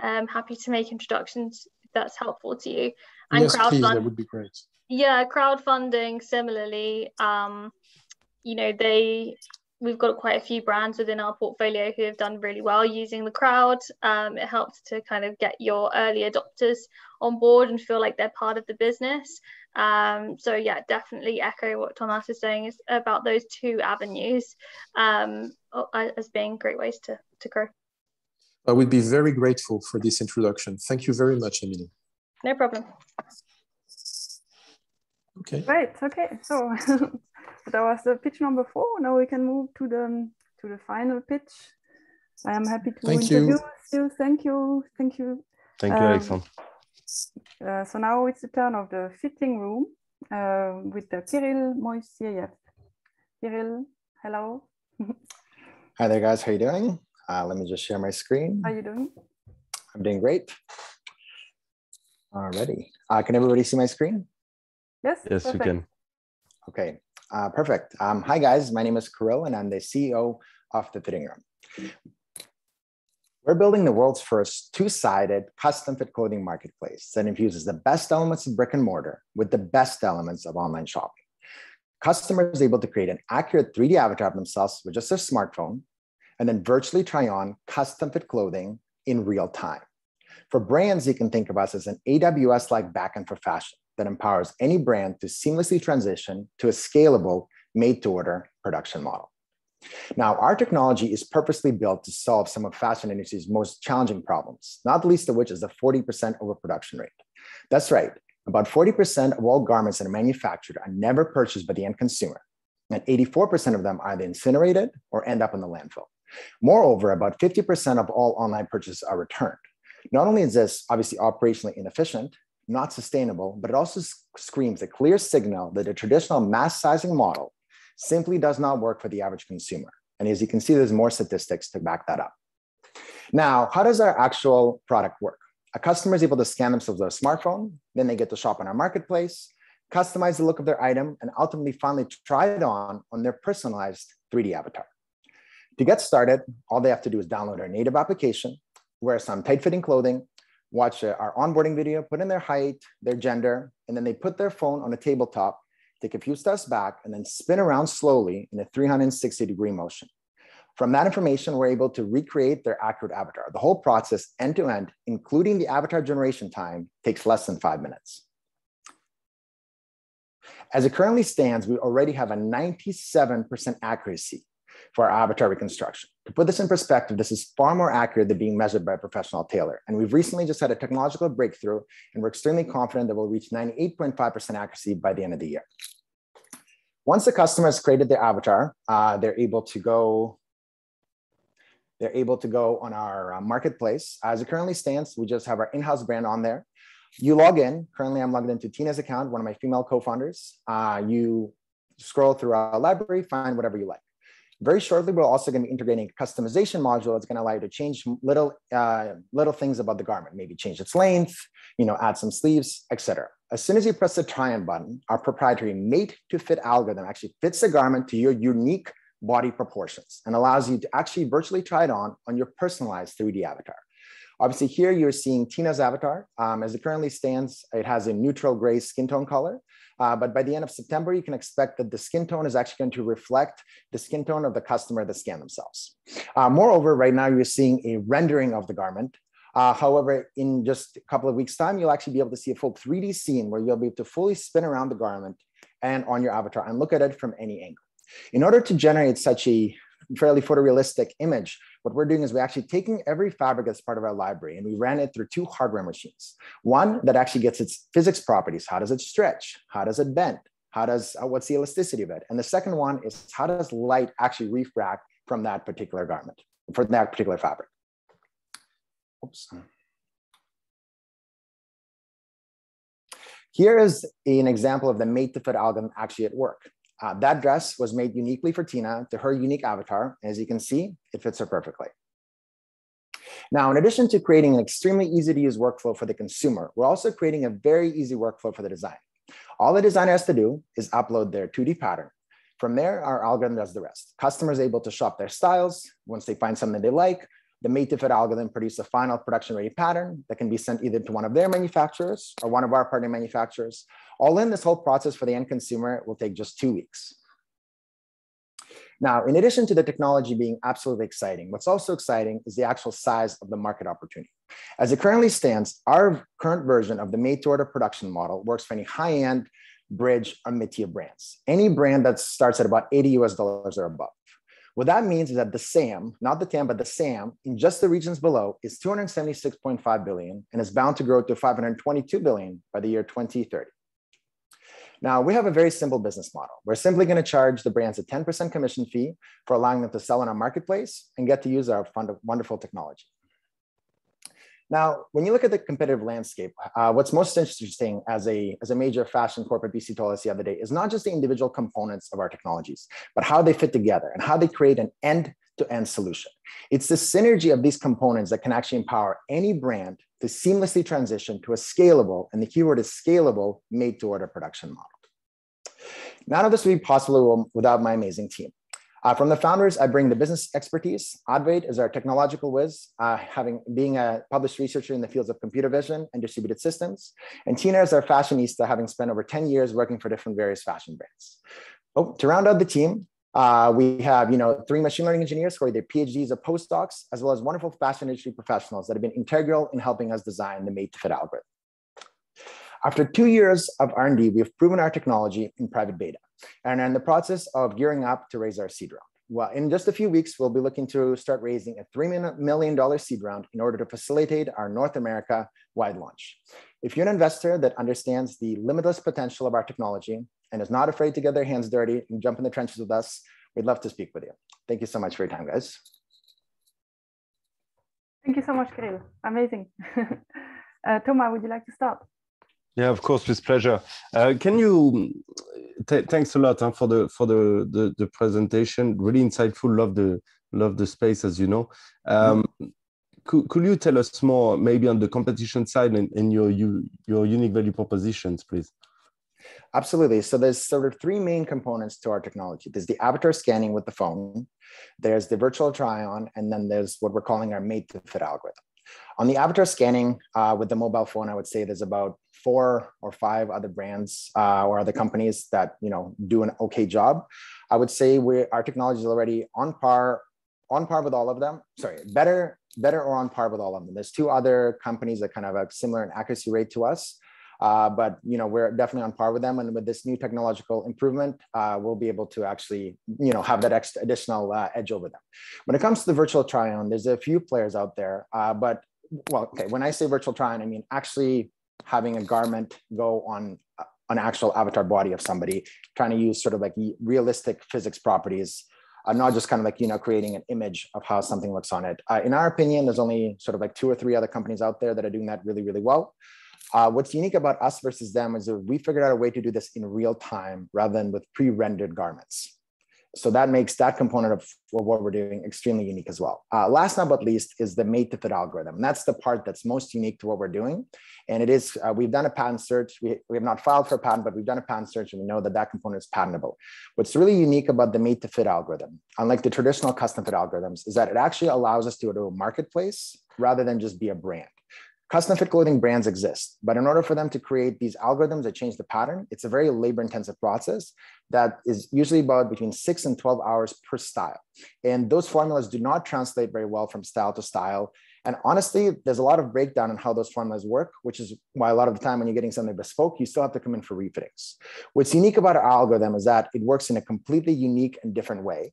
Happy to make introductions if that's helpful to you. And yes, please, that would be great. Yeah, crowdfunding, similarly, you know, we've got quite a few brands within our portfolio who have done really well using the crowd. It helps to kind of get your early adopters on board and feel like they're part of the business. So yeah, definitely echo what Thomas is saying is about those two avenues as being great ways to grow. I would be very grateful for this introduction. Thank you very much, Emily. No problem. Okay. Great. Okay. So that was the pitch number 4. Now we can move to the final pitch. I am happy to introduce you. Thank you. Thank you, Alexandre. So now it's the turn of the fitting room with Kirill Moisyeyev. Kirill, hello. Hi there, guys. How are you doing? Let me just share my screen. How are you doing? I'm doing great. Alrighty. Can everybody see my screen? Yes. Yes, you can. Okay, perfect. Hi, guys. My name is Kirill, and I'm the CEO of The Fitting Room. We're building the world's first two-sided custom fit clothing marketplace that infuses the best elements of brick and mortar with the best elements of online shopping. Customers are able to create an accurate 3D avatar of themselves with just their smartphone and then virtually try on custom fit clothing in real time. For brands, you can think of us as an AWS-like backend for fashion that empowers any brand to seamlessly transition to a scalable made-to-order production model. Now, our technology is purposely built to solve some of fashion industry's most challenging problems, not the least of which is the 40% overproduction rate. That's right, about 40% of all garments that are manufactured are never purchased by the end consumer, and 84% of them are either incinerated or end up in the landfill. Moreover, about 50% of all online purchases are returned. Not only is this obviously operationally inefficient, not sustainable, but it also screams a clear signal that a traditional mass sizing model simply does not work for the average consumer. And as you can see, there's more statistics to back that up. Now, how does our actual product work? A customer is able to scan themselves with a smartphone, then they get to shop on our marketplace, customize the look of their item, and ultimately finally try it on their personalized 3D avatar. To get started, all they have to do is download our native application, wear some tight-fitting clothing, watch our onboarding video, put in their height, their gender, and then they put their phone on a tabletop, take a few steps back, and then spin around slowly in a 360-degree motion. From that information, we're able to recreate their accurate avatar. The whole process, end to end, including the avatar generation time, takes less than 5 minutes. As it currently stands, we already have a 97% accuracy for our avatar reconstruction. To put this in perspective, this is far more accurate than being measured by a professional tailor. And we've recently just had a technological breakthrough, and we're extremely confident that we'll reach 98.5% accuracy by the end of the year. Once the customer has created their avatar, they're able to go on our marketplace. As it currently stands, we just have our in-house brand on there. You log in. Currently, I'm logged into Tina's account, one of my female co-founders. You scroll through our library, find whatever you like. Very shortly, we're also going to be integrating a customization module that's going to allow you to change little things about the garment, maybe change its length, add some sleeves, etc. As soon as you press the try-on button, our proprietary made-to-fit algorithm actually fits the garment to your unique body proportions and allows you to actually virtually try it on your personalized 3D avatar. Obviously, here you're seeing Tina's avatar. As it currently stands, it has a neutral gray skin tone color. But by the end of September, you can expect that the skin tone is actually going to reflect the skin tone of the customer that scanned themselves. Moreover, right now you're seeing a rendering of the garment. However, in just a couple of weeks' time, you'll actually be able to see a full 3D scene where you'll be able to fully spin around the garment and on your avatar and look at it from any angle. In order to generate such a fairly photorealistic image, what we're doing is we're actually taking every fabric that's part of our library and we ran it through 2 hardware machines. One that actually gets its physics properties. How does it stretch? How does it bend? What's the elasticity of it? And the second one is how does light actually refract from that particular garment, for that particular fabric? Oops. Here is an example of the made-to-fit algorithm actually at work. That dress was made uniquely for Tina to her unique avatar. As you can see, it fits her perfectly. Now, in addition to creating an extremely easy to use workflow for the consumer, we're also creating a very easy workflow for the designer. All the designer has to do is upload their 2D pattern. From there, our algorithm does the rest. Customers are able to shop their styles. Once they find something they like, the made-to-fit algorithm produces a final production-ready pattern that can be sent either to one of their manufacturers or one of our partner manufacturers. All in, this whole process for the end consumer will take just 2 weeks. Now, in addition to the technology being absolutely exciting, what's also exciting is the actual size of the market opportunity. As it currently stands, our current version of the made-to-order production model works for any high-end, bridge, or mid-tier brands. Any brand that starts at about $80 US or above. What that means is that the SAM, not the TAM, but the SAM in just the regions below is $276.5 billion and is bound to grow to $522 billion by the year 2030. Now, we have a very simple business model. We're simply going to charge the brands a 10% commission fee for allowing them to sell in our marketplace and get to use our wonderful technology. Now, when you look at the competitive landscape, what's most interesting as a major fashion corporate VC told us the other day is not just the individual components of our technologies, but how they fit together and how they create an end-to-end solution. It's the synergy of these components that can actually empower any brand to seamlessly transition to a scalable, and the keyword is scalable, made-to-order production model. None of this would be possible without my amazing team. From the founders, I bring the business expertise. Advait is our technological whiz, being a published researcher in the fields of computer vision and distributed systems. And Tina is our fashionista, having spent over 10 years working for different various fashion brands. Oh, to round out the team, we have 3 machine learning engineers who are their PhDs or postdocs, as well as wonderful fashion industry professionals that have been integral in helping us design the made-to-fit algorithm. After 2 years of R&D, we have proven our technology in private beta and are in the process of gearing up to raise our seed round. Well, in just a few weeks, we'll be looking to start raising a $3 million seed round in order to facilitate our North America-wide launch. If you're an investor that understands the limitless potential of our technology and is not afraid to get their hands dirty and jump in the trenches with us, we'd love to speak with you. Thank you so much for your time, guys. Thank you so much, Kirill. Amazing. Thomas, would you like to start? Yeah, of course, with pleasure. Can you? Thanks a lot for the presentation. Really insightful. Love the space, as you know. Could you tell us more, maybe on the competition side and your unique value propositions, please? Absolutely. So there's sort of 3 main components to our technology. There's the avatar scanning with the phone, there's the virtual try-on, and then there's what we're calling our made-to-fit algorithm. On the avatar scanning with the mobile phone, I would say there's about 4 or 5 other brands or other companies that do an okay job. I would say our technology is already on par with all of them. Sorry, better or on par with all of them. There's 2 other companies that kind of have similar in accuracy rate to us, but we're definitely on par with them. And with this new technological improvement, we'll be able to actually have that additional edge over them. When it comes to the virtual try-on, there's a few players out there, but well, okay. When I say virtual try-on, I mean actually having a garment go on an actual avatar body of somebody, trying to use sort of like realistic physics properties, not just kind of like, creating an image of how something looks on it. In our opinion, there's only sort of like 2 or 3 other companies out there that are doing that really, really well. What's unique about us versus them is that we figured out a way to do this in real time rather than with pre-rendered garments. So that makes that component of what we're doing extremely unique as well. Last but not least is the made-to-fit algorithm. And that's the part that's most unique to what we're doing. And it is, we've done a patent search. We have not filed for a patent, but we've done a patent search and we know that component is patentable. What's really unique about the made-to-fit algorithm, unlike the traditional custom-fit algorithms, is that it actually allows us to go to a marketplace rather than just be a brand. Custom fit clothing brands exist, but in order for them to create these algorithms that change the pattern, it's a very labor-intensive process that is usually about between 6 and 12 hours per style. And those formulas do not translate very well from style to style. And honestly, there's a lot of breakdown in how those formulas work, which is why a lot of the time when you're getting something bespoke, you still have to come in for refittings. What's unique about our algorithm is that it works in a completely unique and different way.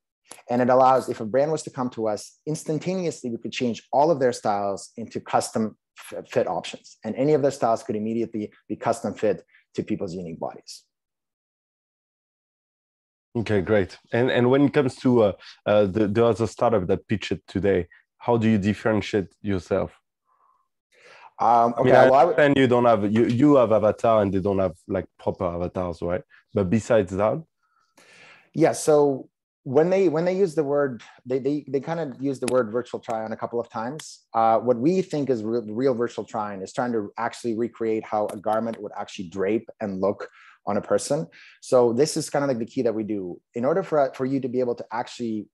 And it allows, if a brand was to come to us, instantaneously, we could change all of their styles into custom fit options. And any of their styles could immediately be custom fit to people's unique bodies. Okay, great. And when it comes to the other startup that pitched it today, how do you differentiate yourself? Okay, I understand you don't have, you have avatar and they don't have like proper avatars, right? But besides that? Yeah, so when they use the word, they kind of use the word virtual try-on a couple of times. What we think is real virtual try-on is trying to actually recreate how a garment would actually drape and look on a person. So this is kind of like the key that we do. In order for you to be able to actually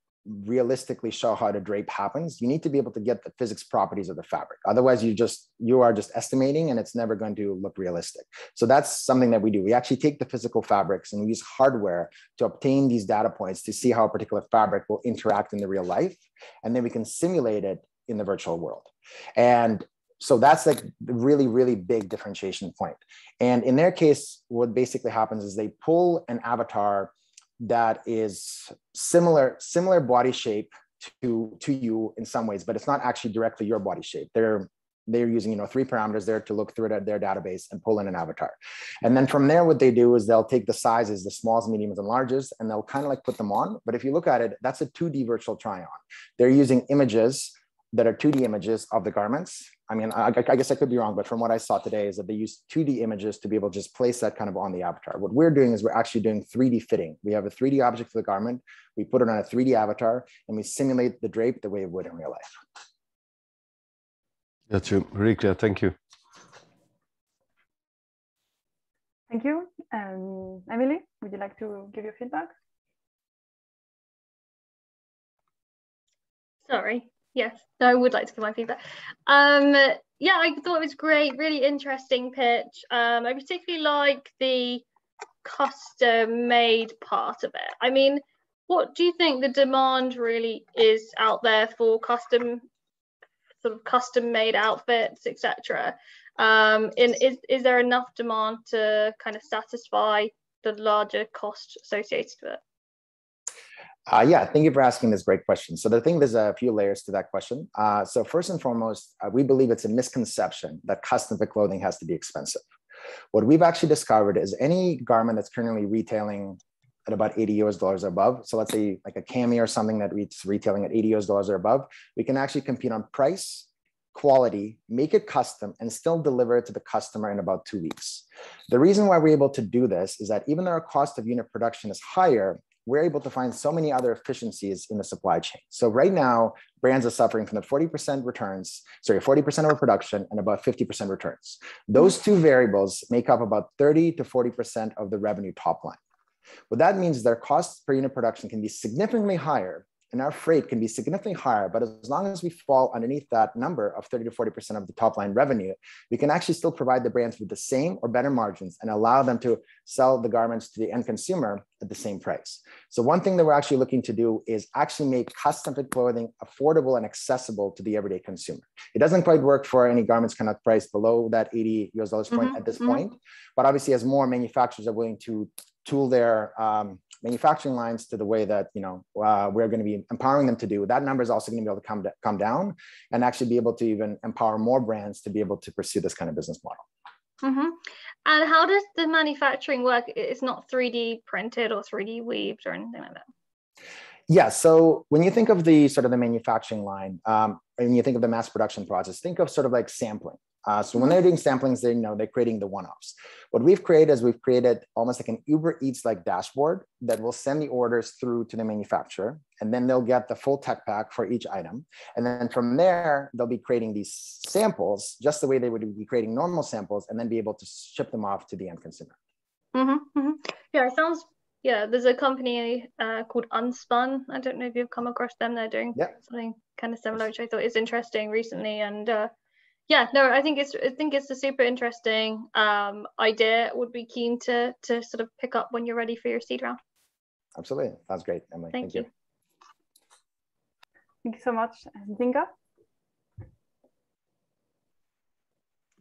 realistically show how the drape happens, you need to be able to get the physics properties of the fabric. Otherwise, you are just estimating and it's never going to look realistic. So that's something that we do. We actually take the physical fabrics and we use hardware to obtain these data points to see how a particular fabric will interact in the real life. And then we can simulate it in the virtual world. And so that's like the really, really big differentiation point. And in their case, what basically happens is they pull an avatar that is similar body shape to you in some ways, but it's not actually directly your body shape. They're using 3 parameters there to look through their database and pull in an avatar. And then from there, what they do is they'll take the sizes, the smalls, mediums, and larges, and they'll kind of like put them on. But if you look at it, that's a 2D virtual try-on. They're using images that are 2D images of the garments, I mean, I guess I could be wrong, but from what I saw today is that they use 2D images to be able to just place that kind of on the avatar. What we're doing is we're actually doing 3D fitting. We have a 3D object for the garment, we put it on a 3D avatar, and we simulate the drape the way it would in real life. That's really clear. Thank you. Thank you. Emily, would you like to give your feedback? Sorry. Yes, I would like to give my feedback. Yeah, I thought it was great, really interesting pitch. I particularly like the custom made part of it. I mean, what do you think the demand really is out there for custom made outfits, etc.? Is there enough demand to kind of satisfy the larger cost associated with it? Yeah, thank you for asking this great question. So there's a few layers to that question. So first and foremost, we believe it's a misconception that custom fit clothing has to be expensive. What we've actually discovered is any garment that's currently retailing at about $80 or above. So let's say like a cami or something that it's retailing at $80 or above, we can actually compete on price, quality, make it custom, and still deliver it to the customer in about 2 weeks. The reason why we're able to do this is that even though our cost of unit production is higher, we're able to find so many other efficiencies in the supply chain. So right now, brands are suffering from the 40% returns, 40% overproduction and about 50% returns. Those two variables make up about 30 to 40% of the revenue top line. What that means is their cost per unit production can be significantly higher and our freight can be significantly higher, but as long as we fall underneath that number of 30 to 40% of the top line revenue, we can actually still provide the brands with the same or better margins and allow them to sell the garments to the end consumer at the same price. So one thing that we're actually looking to do is actually make custom fit clothing affordable and accessible to the everyday consumer. It doesn't quite work for any garments kind of priced below that $80 point at this point, but obviously as more manufacturers are willing to tool their manufacturing lines to the way that we're going to be empowering them to do, that number is also going to be able to come down and actually be able to even empower more brands to be able to pursue this kind of business model. And how does the manufacturing work? It's not 3D printed or 3D weaved or anything like that. Yeah, so when you think of the sort of the manufacturing line, and you think of the mass production process, think of sort of like sampling. So when they're doing samplings, they're creating the one-offs. What we've created is we've created almost like an Uber Eats like dashboard that will send the orders through to the manufacturer, and then they'll get the full tech pack for each item. And then from there, they'll be creating these samples just the way they would be creating normal samples, and then be able to ship them off to the end consumer. Yeah, it sounds. Yeah, there's a company called Unspun. I don't know if you've come across them. They're doing something kind of similar, which I thought is interesting recently. And yeah, no, I think it's a super interesting idea. Would be keen to sort of pick up when you're ready for your seed round. Absolutely, that's great, Emily. Thank you. Thank you so much, Zinga.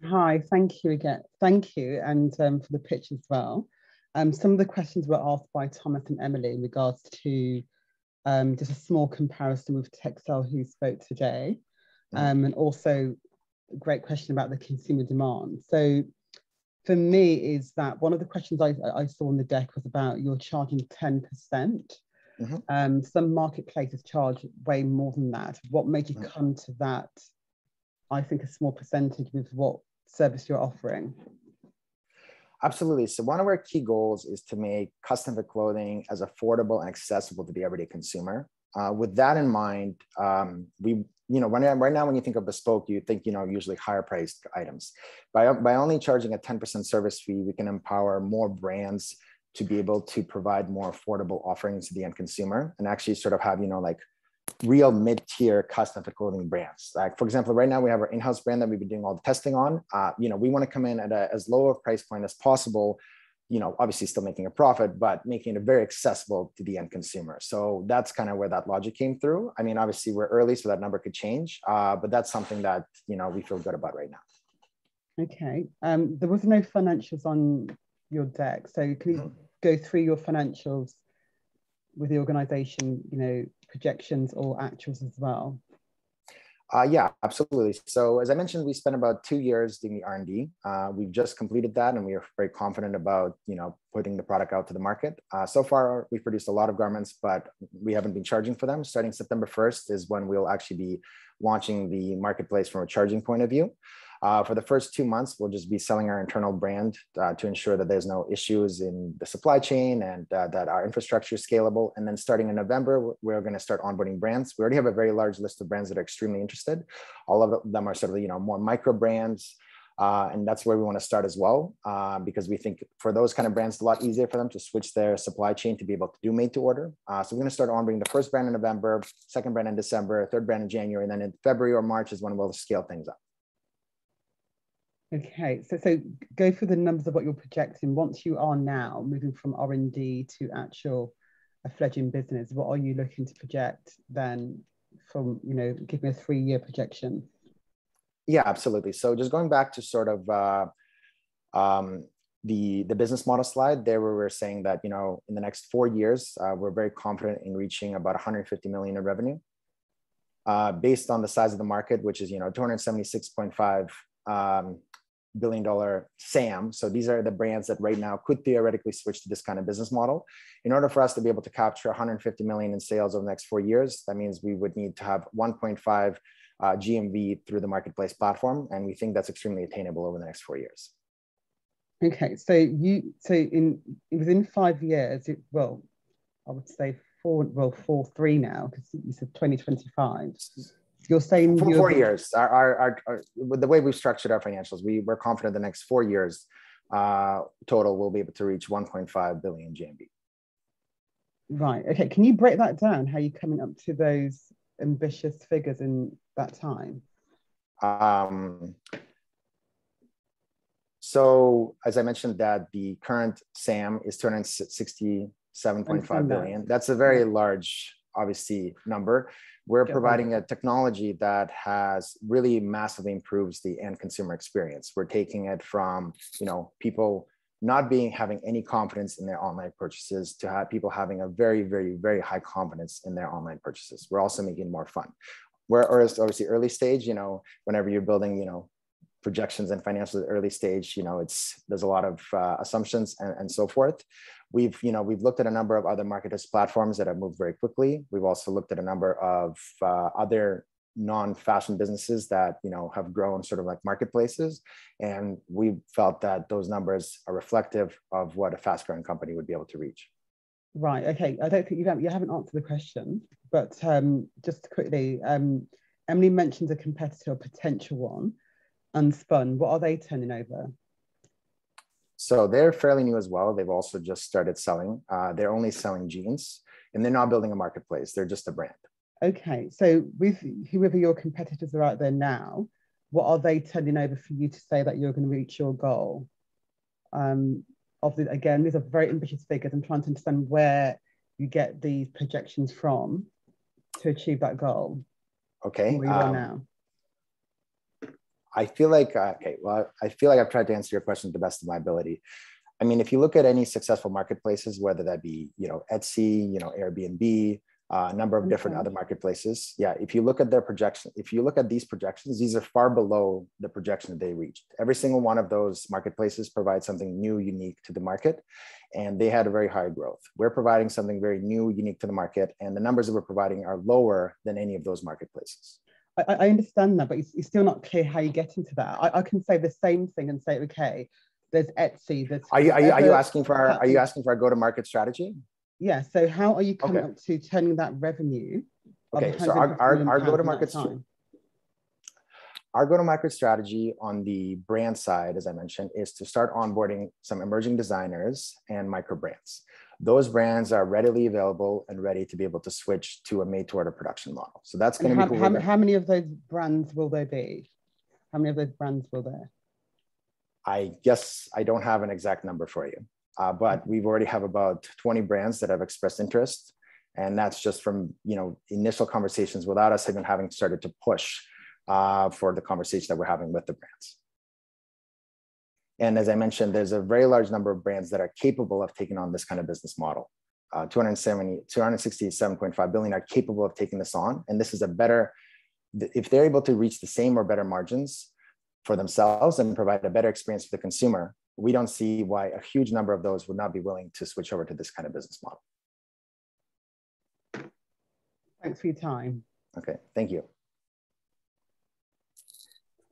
Hi, thank you again. Thank you, and for the pitch as well. Some of the questions were asked by Thomas and Emily in regards to just a small comparison with Texel, who spoke today, and also a great question about the consumer demand. So for me is that one of the questions I saw on the deck was about you're charging 10%. Some marketplaces charge way more than that. What made you come to that, I think, a small percentage with what service you're offering? Absolutely. So one of our key goals is to make custom fit clothing as affordable and accessible to the everyday consumer. With that in mind, right now when you think of bespoke, you think usually higher priced items. By only charging a 10% service fee, we can empower more brands to be able to provide more affordable offerings to the end consumer, and actually sort of have like real mid-tier custom fit clothing brands. Like, for example, right now we have our in-house brand that we've been doing all the testing on. We want to come in at as low a price point as possible, obviously still making a profit, but making it very accessible to the end consumer. So that's kind of where that logic came through. I mean, obviously we're early, so that number could change, but that's something that, we feel good about right now. Okay. There was no financials on your deck. So can you go through your financials with the organization, projections or actuals as well? Yeah, absolutely. So as I mentioned, we spent about 2 years doing the R&D. We've just completed that, and we are very confident about putting the product out to the market. So far, we've produced a lot of garments, but we haven't been charging for them. Starting September 1st is when we'll actually be launching the marketplace from a charging point of view. For the first 2 months, we'll just be selling our internal brand to ensure that there's no issues in the supply chain and that our infrastructure is scalable. And then starting in November, we're going to start onboarding brands. We already have a very large list of brands that are extremely interested. All of them are sort of, more micro brands. And that's where we want to start as well, because we think for those kind of brands, it's a lot easier for them to switch their supply chain to be able to do made to order. So we're going to start onboarding the first brand in November, second brand in December, third brand in January, and then in February or March is when we'll scale things up. Okay, so go through the numbers of what you're projecting. Once you are now moving from R&D to actual a fledgling business, what are you looking to project then from, give me a 3-year projection? Yeah, absolutely. So just going back to sort of the business model slide there, where we're saying that, in the next 4 years, we're very confident in reaching about 150 million in revenue based on the size of the market, which is, $276.5 billion SAM. So these are the brands that right now could theoretically switch to this kind of business model. In order for us to be able to capture 150 million in sales over the next 4 years, that means we would need to have 1.5 GMV through the marketplace platform. And we think that's extremely attainable over the next 4 years. Okay, so within 5 years, I would say 4.3 now, because you said 2025. You're saying for 4 years. Our with the way we've structured our financials, we're confident the next 4 years total we'll be able to reach 1.5 billion GMV. Right. Okay. Can you break that down? How are you coming up to those ambitious figures in that time? So as I mentioned, that the current SAM is 267.5 billion. That's a very large, obviously, number. We're providing a technology that has really massively improves the end consumer experience. We're taking it from, people not having any confidence in their online purchases to have people having a very, very, very high confidence in their online purchases. We're also making it more fun. Whereas obviously early stage, whenever you're building, projections and financials at early stage, there's a lot of assumptions and so forth. We've looked at a number of other marketplace platforms that have moved very quickly. We've also looked at a number of other non-fashion businesses that have grown sort of like marketplaces, and we felt that those numbers are reflective of what a fast-growing company would be able to reach. Right. Okay. I don't think you haven't answered the question, but just quickly, Emily mentioned a competitor, a potential one, Unspun. What are they turning over? So they're fairly new as well. They've also just started selling. They're only selling jeans, and they're not building a marketplace. They're just a brand. Okay. So with whoever your competitors are out there now, what are they turning over for you to say that you're going to reach your goal? Again, these are very ambitious figures. I'm trying to understand where you get these projections from to achieve that goal. Okay. Where you are now. I feel like I've tried to answer your question to the best of my ability. I mean, if you look at any successful marketplaces, whether that be, Etsy, Airbnb, a number of different other marketplaces. Yeah, if you look at their projection, if you look at these projections, these are far below the projection that they reached. Every single one of those marketplaces provides something new, unique to the market, and they had a very high growth. We're providing something very new, unique to the market, and the numbers that we're providing are lower than any of those marketplaces. I understand that, but it's still not clear how you get into that. I can say the same thing and say, okay, there's Etsy. Are you asking for our go-to-market strategy? Yeah. So how are you coming up to turning that revenue? Okay. So our go-to-market strategy on the brand side, as I mentioned, is to start onboarding some emerging designers and micro brands. Those brands are readily available and ready to be able to switch to a made-to-order production model. So that's going to be how many of those brands will there be? How many of those brands will there? I guess I don't have an exact number for you, but we've already have about 20 brands that have expressed interest, and that's just from initial conversations without us even having started to push for the conversation that we're having with the brands. And as I mentioned, there's a very large number of brands that are capable of taking on this kind of business model. 267.5 billion are capable of taking this on. And this is a better if they're able to reach the same or better margins for themselves and provide a better experience for the consumer, we don't see why a huge number of those would not be willing to switch over to this kind of business model. Thanks for your time. Okay, thank you.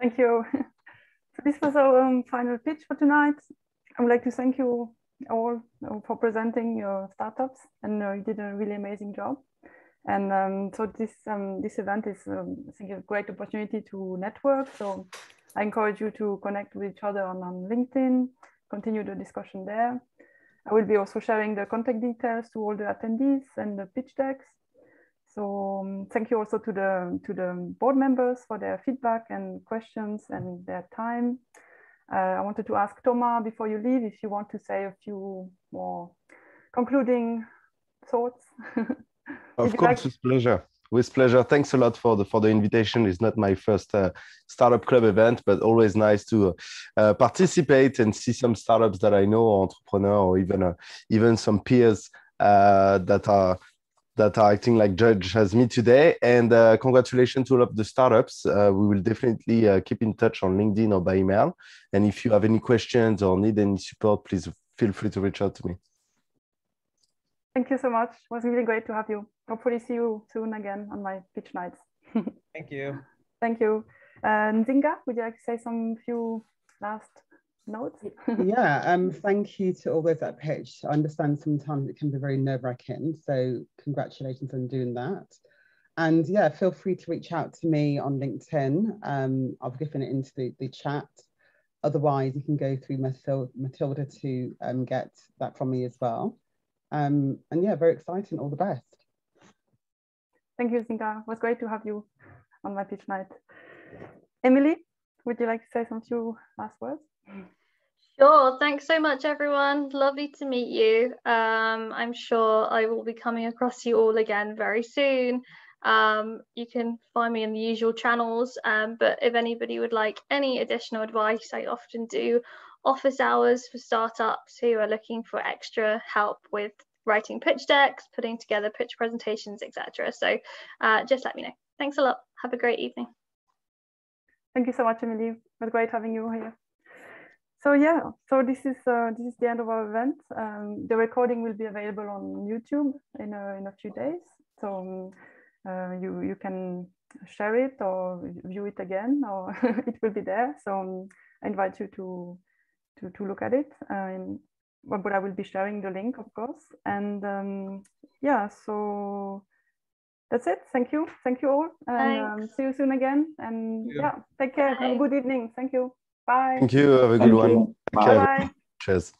Thank you. So this was our final pitch for tonight. I would like to thank you all for presenting your startups, and you did a really amazing job. And so this event is, I think, a great opportunity to network. So I encourage you to connect with each other on LinkedIn, continue the discussion there. I will be also sharing the contact details to all the attendees and the pitch decks. So thank you also to the board members for their feedback and questions and their time. I wanted to ask Thomas, before you leave, if you want to say a few more concluding thoughts. Of course, with pleasure. With pleasure. Thanks a lot for the invitation. It's not my first startup club event, but always nice to participate and see some startups that I know, entrepreneurs, or even some peers that are acting like judge as me today. And congratulations to all of the startups. We will definitely keep in touch on LinkedIn or by email. And if you have any questions or need any support, please feel free to reach out to me. Thank you so much. It was really great to have you. Hopefully see you soon again on my pitch nights. Thank you. Thank you. Nzinga, would you like to say some few last notes? Yeah, thank you to all those that pitched. I understand sometimes it can be very nerve-wracking, so congratulations on doing that. And yeah, feel free to reach out to me on LinkedIn. I've given it into the chat. Otherwise, you can go through Mathilde to get that from me as well. And yeah, very exciting. All the best. Thank you, Nzinga. It was great to have you on my pitch night. Emily, would you like to say some few last words? Sure. Thanks so much, everyone. Lovely to meet you. I'm sure I will be coming across you all again very soon. You can find me in the usual channels, but if anybody would like any additional advice, I often do office hours for startups who are looking for extra help with writing pitch decks, putting together pitch presentations, etc. So just let me know. Thanks a lot. Have a great evening. Thank you so much, Emily. It was great having you here. So yeah, so this is the end of our event. The recording will be available on YouTube in a few days. So you can share it or view it again, or it will be there. So I invite you to look at it. But I will be sharing the link, of course. And yeah, so that's it. Thank you all, and see you soon again. And yeah, take care. Have a good evening. Thank you. Bye. Thank you. Have a good one. Bye. Cheers.